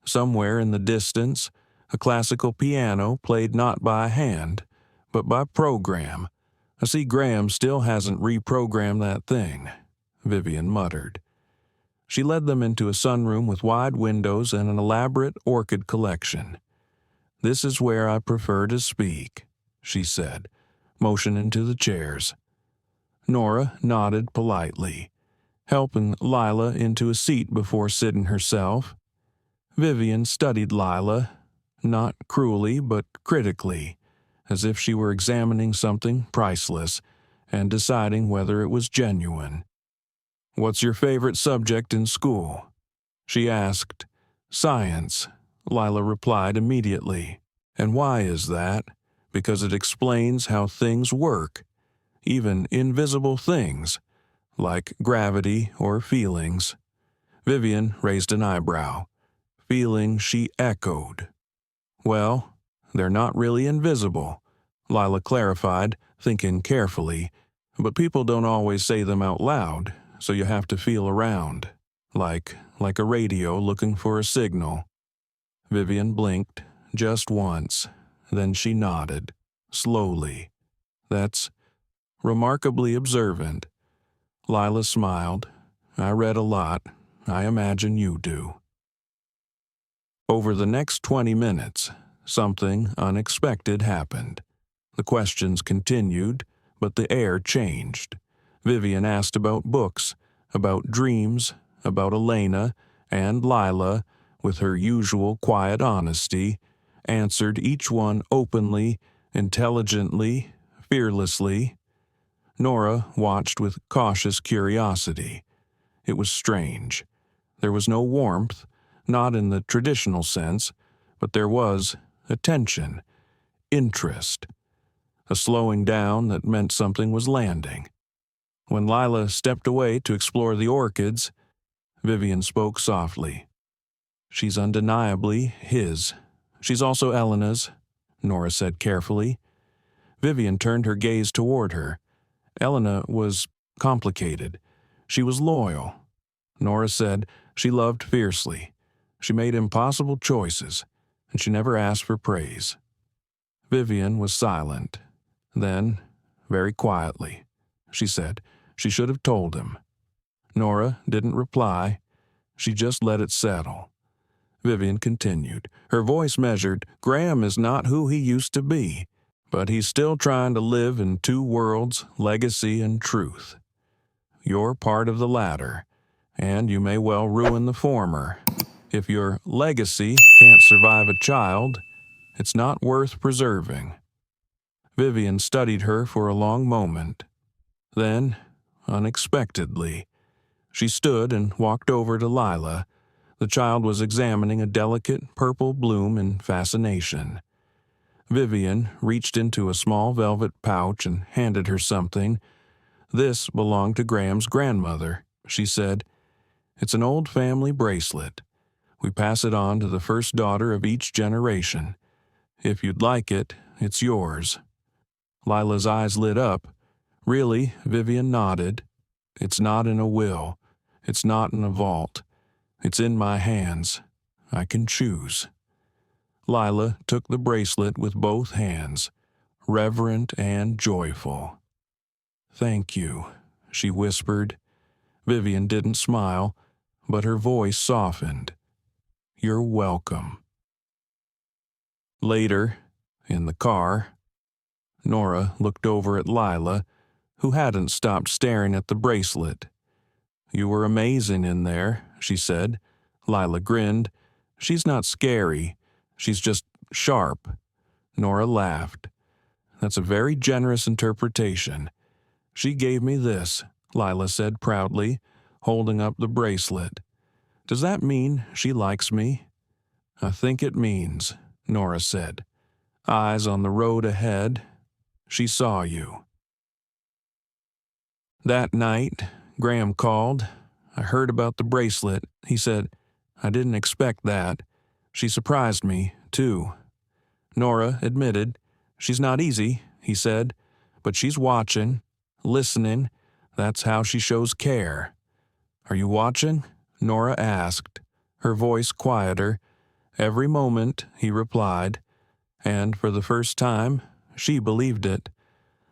Somewhere in the distance, a classical piano played not by hand, but by program. I see Graham still hasn't reprogrammed that thing, Vivian muttered. She led them into a sunroom with wide windows and an elaborate orchid collection. This is where I prefer to speak, she said, motioning to the chairs. Nora nodded politely, helping Lila into a seat before sitting herself. Vivian studied Lila, not cruelly but critically, as if she were examining something priceless and deciding whether it was genuine. What's your favorite subject in school? She asked. Science, Lila replied immediately. And why is that? Because it explains how things work, even invisible things, like gravity or feelings. Vivian raised an eyebrow. Feeling she echoed. Well, they're not really invisible, Lila clarified, thinking carefully, but people don't always say them out loud, so you have to feel around, like a radio looking for a signal. Vivian blinked, just once, then she nodded, slowly. That's remarkably observant. Lila smiled. I read a lot. I imagine you do. Over the next 20 minutes, something unexpected happened. The questions continued, but the air changed. Vivian asked about books, about dreams, about Elena, and Lila, with her usual quiet honesty, answered each one openly, intelligently, fearlessly. Nora watched with cautious curiosity. It was strange. There was no warmth, not in the traditional sense, but there was attention, interest, a slowing down that meant something was landing. When Lila stepped away to explore the orchids, Vivian spoke softly. She's undeniably his. She's also Elena's, Nora said carefully. Vivian turned her gaze toward her. Elena was complicated. She was loyal. Nora said she loved fiercely. She made impossible choices, and she never asked for praise. Vivian was silent. Then, very quietly, she said she should have told him. Nora didn't reply. She just let it settle. Vivian continued, her voice measured. Graham is not who he used to be, but he's still trying to live in two worlds, legacy and truth. You're part of the latter, and you may well ruin the former. If your legacy can't survive a child, it's not worth preserving." Vivian studied her for a long moment. Then, unexpectedly, she stood and walked over to Lila. The child was examining a delicate purple bloom in fascination. Vivian reached into a small velvet pouch and handed her something. "This belonged to Graham's grandmother," she said. "It's an old family bracelet. We pass it on to the first daughter of each generation. If you'd like it, it's yours." Lila's eyes lit up. "Really?" Vivian nodded. "It's not in a will. It's not in a vault. It's in my hands. I can choose." Lila took the bracelet with both hands, reverent and joyful. "Thank you," she whispered. Vivian didn't smile, but her voice softened. "You're welcome." Later, in the car, Nora looked over at Lila, who hadn't stopped staring at the bracelet. "You were amazing in there," she said. Lila grinned. "She's not scary. She's just sharp." Nora laughed. "That's a very generous interpretation. She gave me this," Lila said proudly, holding up the bracelet. "Does that mean she likes me?" "I think it means," Nora said. Eyes on the road ahead. She saw you. That night, Graham called. "I heard about the bracelet," he said. "I didn't expect that. She surprised me, too." Nora admitted. "She's not easy," he said, "but she's watching, listening. That's how she shows care." "Are you watching?" Nora asked, her voice quieter. "Every moment," he replied, and for the first time, she believed it.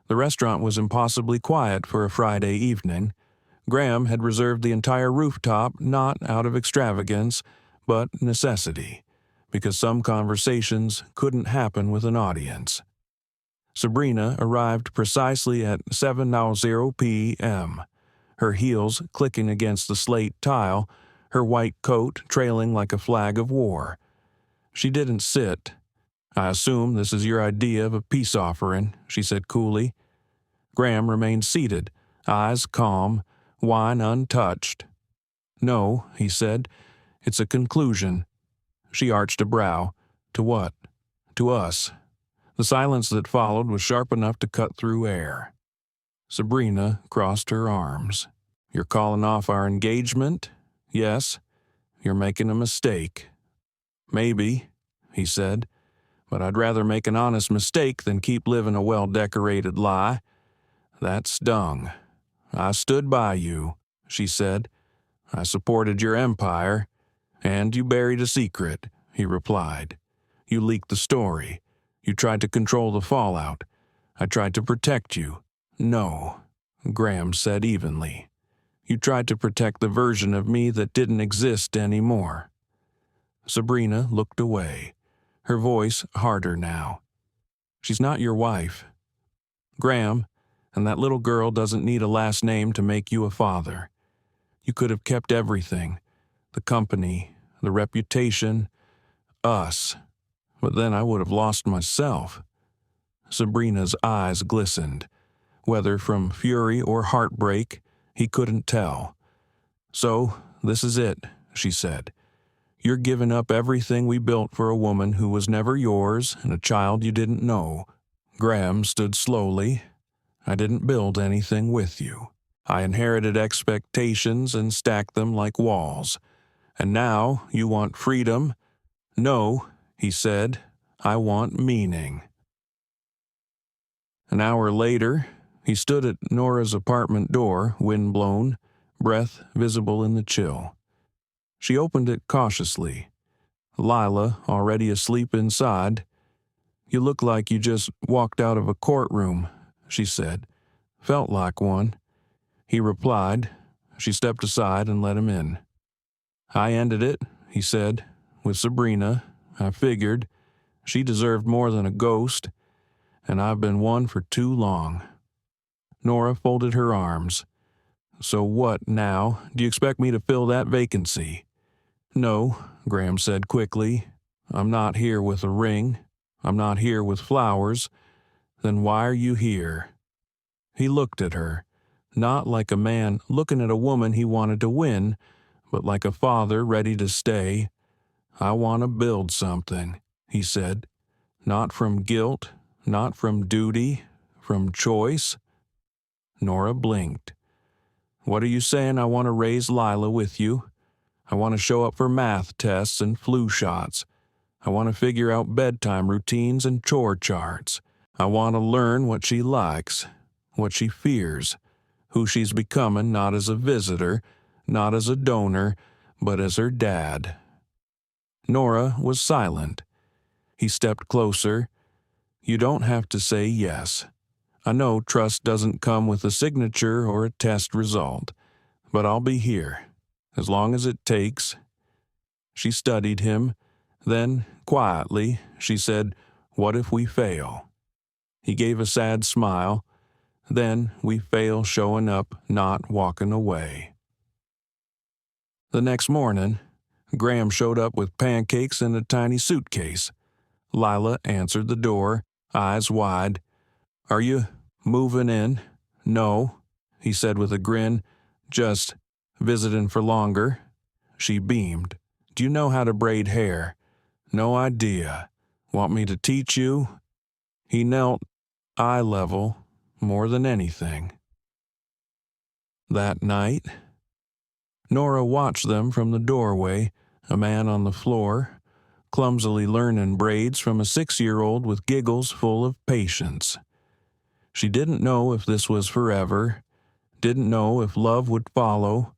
The restaurant was impossibly quiet for a Friday evening. Graham had reserved the entire rooftop not out of extravagance, but necessity, because some conversations couldn't happen with an audience. Sabrina arrived precisely at 7:00 p.m., her heels clicking against the slate tile, her white coat trailing like a flag of war. She didn't sit. "I assume this is your idea of a peace offering," she said coolly. Graham remained seated, eyes calm, wine untouched. "No," he said, "it's a conclusion." She arched a brow. "To what?" "To us." The silence that followed was sharp enough to cut through air. Sabrina crossed her arms. "You're calling off our engagement?" "Yes." "You're making a mistake." "Maybe," he said, "but I'd rather make an honest mistake than keep living a well-decorated lie." That stung. "I stood by you," she said. "I supported your empire." "And you buried a secret," he replied. "You leaked the story. You tried to control the fallout. I tried to protect you." "No," Graham said evenly. "You tried to protect the version of me that didn't exist anymore." Sabrina looked away, her voice harder now. "She's not your wife, Graham, and that little girl doesn't need a last name to make you a father. You could have kept everything, the company, the reputation, us, but then I would have lost myself." Sabrina's eyes glistened. Whether from fury or heartbreak, he couldn't tell. "So, this is it," she said. "You're giving up everything we built for a woman who was never yours and a child you didn't know." Graham stood slowly. "I didn't build anything with you. I inherited expectations and stacked them like walls. And now you want freedom?" "No," he said. "I want meaning." An hour later, he stood at Nora's apartment door, wind-blown, breath visible in the chill. She opened it cautiously. Lila, already asleep inside. "You look like you just walked out of a courtroom," she said. "Felt like one." He replied. She stepped aside and let him in. "I ended it," he said, "with Sabrina. I figured she deserved more than a ghost, and I've been one for too long." Nora folded her arms. So what now? Do you expect me to fill that vacancy? No, Graham said quickly. I'm not here with a ring. I'm not here with flowers. Then why are you here? He looked at her, not like a man looking at a woman he wanted to win, but like a father ready to stay. I want to build something, he said. Not from guilt, not from duty, from choice. Nora blinked. What are you saying? I want to raise Lila with you? I want to show up for math tests and flu shots. I want to figure out bedtime routines and chore charts. I want to learn what she likes, what she fears, who she's becoming not as a visitor, not as a donor, but as her dad. Nora was silent. He stepped closer. You don't have to say yes. I know trust doesn't come with a signature or a test result, but I'll be here, as long as it takes. She studied him. Then, quietly, she said, What if we fail? He gave a sad smile. Then we fail showing up, not walking away. The next morning, Graham showed up with pancakes and a tiny suitcase. Lila answered the door, eyes wide. Are you moving in? No, he said with a grin. Just visiting for longer. She beamed. Do you know how to braid hair? No idea. Want me to teach you? He knelt, eye level, more than anything. That night, Nora watched them from the doorway, a man on the floor, clumsily learning braids from a 6-year-old with giggles full of patience. She didn't know if this was forever, didn't know if love would follow,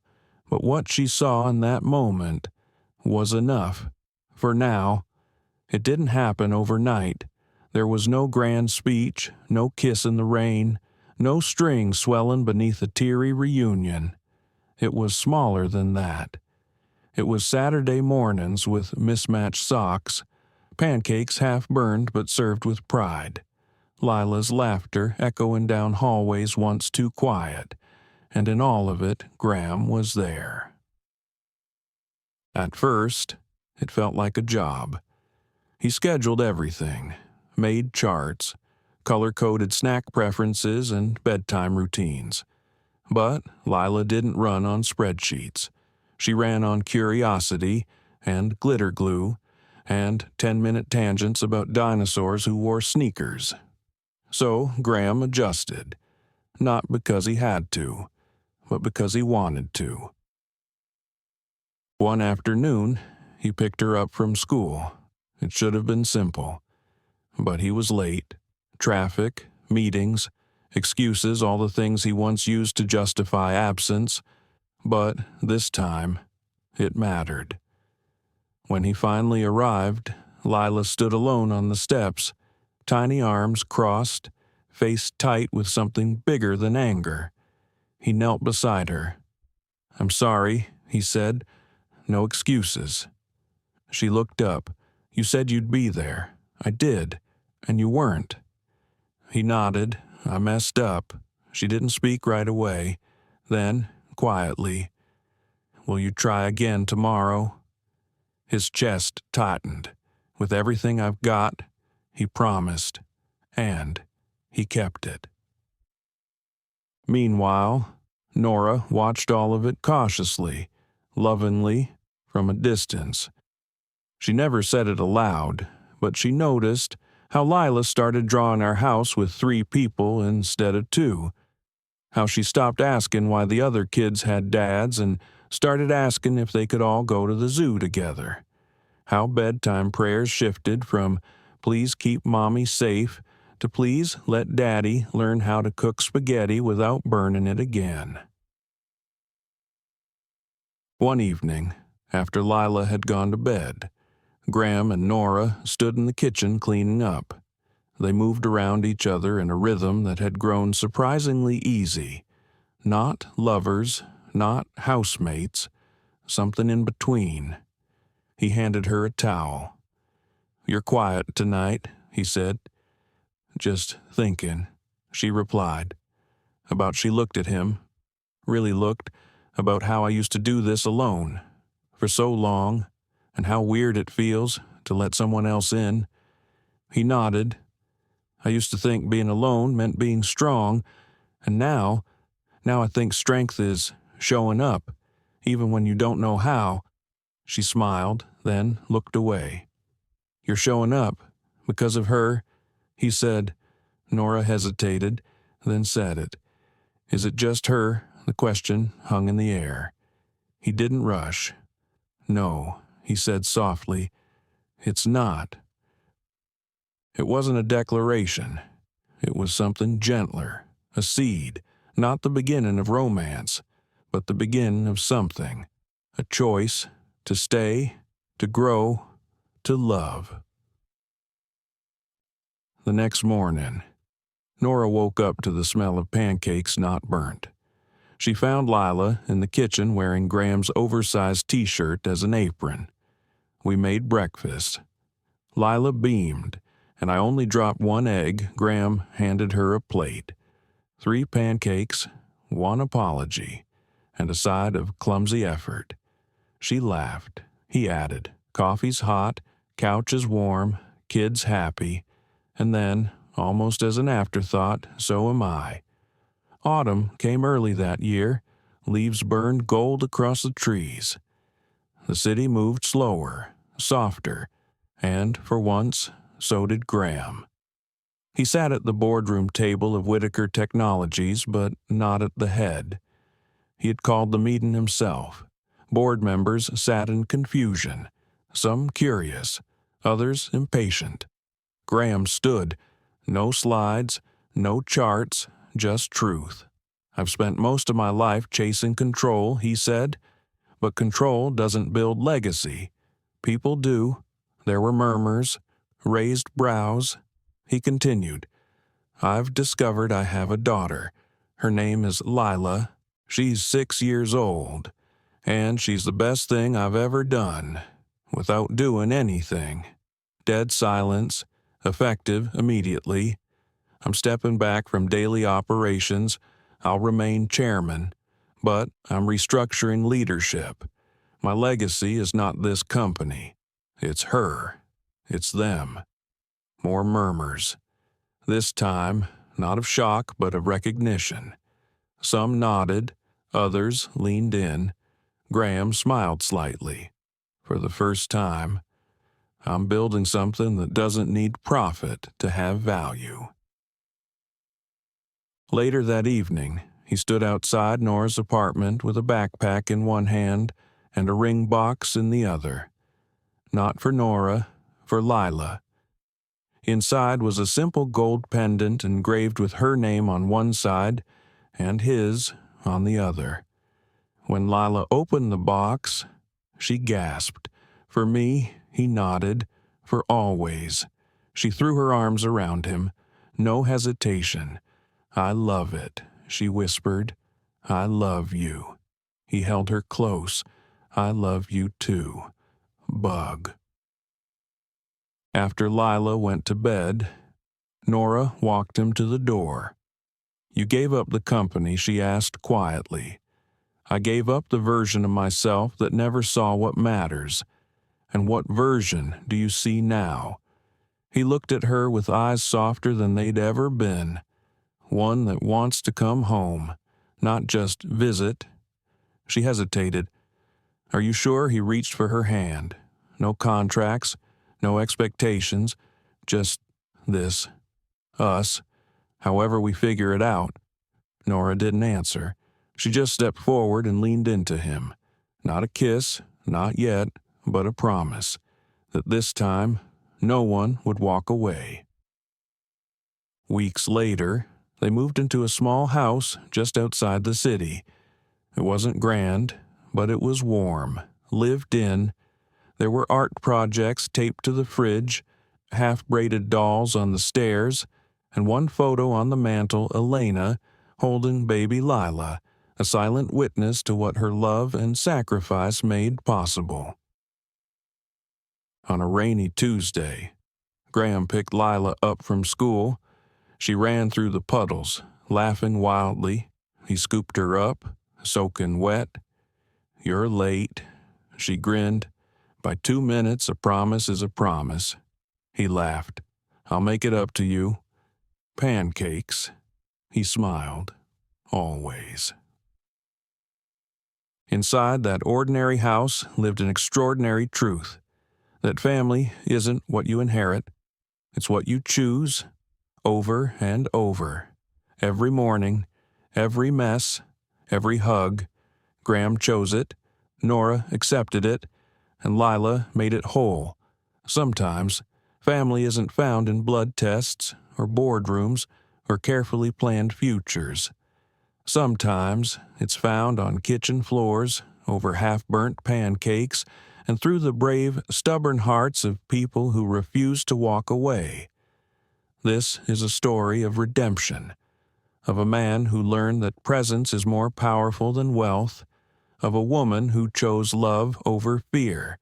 but what she saw in that moment was enough. For now, it didn't happen overnight. There was no grand speech, no kiss in the rain, no strings swelling beneath a teary reunion. It was smaller than that. It was Saturday mornings with mismatched socks, pancakes half burned but served with pride, Lila's laughter echoing down hallways once too quiet, and in all of it, Graham was there. At first, it felt like a job. He scheduled everything, made charts, color-coded snack preferences and bedtime routines. But Lila didn't run on spreadsheets. She ran on curiosity and glitter glue and 10-minute tangents about dinosaurs who wore sneakers. So Graham adjusted, not because he had to, but because he wanted to. One afternoon, he picked her up from school. It should have been simple. But he was late. Traffic, meetings, excuses, all the things he once used to justify absence. But this time, it mattered. When he finally arrived, Lila stood alone on the steps, tiny arms crossed, face tight with something bigger than anger. He knelt beside her. "I'm sorry," he said. "No excuses." She looked up. "You said you'd be there." "I did, and you weren't." He nodded. "I messed up." She didn't speak right away. Then, quietly, "Will you try again tomorrow?" His chest tightened. "With everything I've got," he promised. And he kept it. Meanwhile, Nora watched all of it cautiously, lovingly, from a distance. She never said it aloud, but she noticed how Lila started drawing our house with 3 people instead of 2, how she stopped asking why the other kids had dads and started asking if they could all go to the zoo together, how bedtime prayers shifted from "please keep mommy safe" to "please let daddy learn how to cook spaghetti without burning it again." One evening, after Lila had gone to bed, Graham and Nora stood in the kitchen cleaning up. They moved around each other in a rhythm that had grown surprisingly easy. Not lovers, not housemates, something in between. He handed her a towel. "You're quiet tonight," he said. "Just thinking," she replied. She looked at him. really looked about how I used to do this alone for so long and how weird it feels to let someone else in. He nodded. I used to think being alone meant being strong, and now I think strength is showing up, even when you don't know how. She smiled, then looked away. You're showing up because of her, he said. Nora hesitated, then said it. Is it just her? The question hung in the air. He didn't rush. No, he said softly. It's not. It wasn't a declaration. It was something gentler, a seed, not the beginning of romance, but the beginning of something, a choice to stay, to grow, to love. The next morning, Nora woke up to the smell of pancakes not burnt. She found Lila in the kitchen wearing Graham's oversized t-shirt as an apron. We made breakfast. Lila beamed, and I only dropped one egg. Graham handed her a plate. 3 pancakes, 1 apology, and a side of clumsy effort. She laughed. He added, coffee's hot, couch is warm, kids happy, and then, almost as an afterthought, so am I. Autumn came early that year. Leaves burned gold across the trees. The city moved slower, softer, and, for once, so did Graham. He sat at the boardroom table of Whitaker Technologies, but not at the head. He had called the meeting himself. Board members sat in confusion, some curious, others impatient. Graham stood. No slides, no charts, just truth. I've spent most of my life chasing control, he said, but control doesn't build legacy. People do. There were murmurs, raised brows. He continued, I've discovered I have a daughter. Her name is Lila. She's 6 years old, and she's the best thing I've ever done, without doing anything. Dead silence, effective immediately. I'm stepping back from daily operations. I'll remain chairman, but I'm restructuring leadership. My legacy is not this company. It's her. It's them. More murmurs. This time, not of shock, but of recognition. Some nodded, others leaned in. Graham smiled slightly. For the first time, I'm building something that doesn't need profit to have value. Later that evening, he stood outside Nora's apartment with a backpack in one hand and a ring box in the other. Not for Nora, for Lila. Inside was a simple gold pendant engraved with her name on one side and his on the other. When Lila opened the box, she gasped. For me, he nodded. For always. She threw her arms around him. No hesitation. I love it, she whispered. I love you. He held her close. I love you too. Bug. After Lila went to bed, Nora walked him to the door. You gave up the company, she asked quietly. I gave up the version of myself that never saw what matters. And what version do you see now? He looked at her with eyes softer than they'd ever been. One that wants to come home, not just visit. She hesitated. Are you sure? He reached for her hand. No contracts, no expectations, just this. Us. However we figure it out. Nora didn't answer. She just stepped forward and leaned into him. Not a kiss, not yet, but a promise. That this time, no one would walk away. Weeks later, they moved into a small house just outside the city. It wasn't grand, but it was warm, lived in. There were art projects taped to the fridge, half-braided dolls on the stairs, and one photo on the mantel, Elena, holding baby Lila, a silent witness to what her love and sacrifice made possible. On a rainy Tuesday, Graham picked Lila up from school. She ran through the puddles, laughing wildly. He scooped her up, soaking wet. You're late. She grinned. By 2 minutes, a promise is a promise. He laughed. I'll make it up to you. Pancakes. He smiled. Always. Inside that ordinary house lived an extraordinary truth. That family isn't what you inherit. It's what you choose, over and over. Every morning, every mess, every hug. Graham chose it, Nora accepted it, and Lila made it whole. Sometimes, family isn't found in blood tests or boardrooms or carefully planned futures. Sometimes it's found on kitchen floors, over half-burnt pancakes, and through the brave, stubborn hearts of people who refuse to walk away. This is a story of redemption, of a man who learned that presence is more powerful than wealth, of a woman who chose love over fear,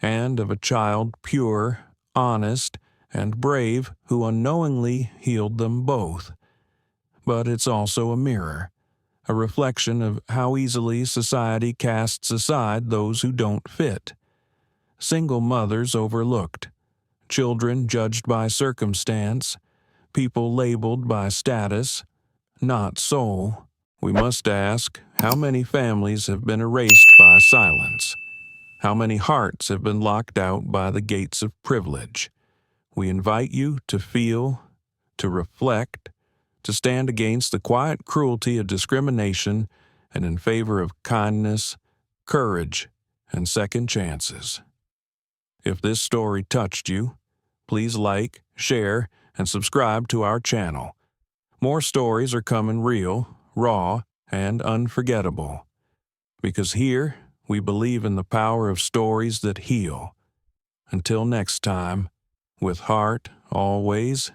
and of a child pure, honest, and brave who unknowingly healed them both. But it's also a mirror, a reflection of how easily society casts aside those who don't fit. Single mothers overlooked, children judged by circumstance, people labeled by status, not soul. We must ask, how many families have been erased by silence? How many hearts have been locked out by the gates of privilege? We invite you to feel, to reflect, to stand against the quiet cruelty of discrimination and in favor of kindness, courage, and second chances. If this story touched you, please like, share, and subscribe to our channel. More stories are coming real, raw, and unforgettable. Because here, we believe in the power of stories that heal. Until next time, with heart always,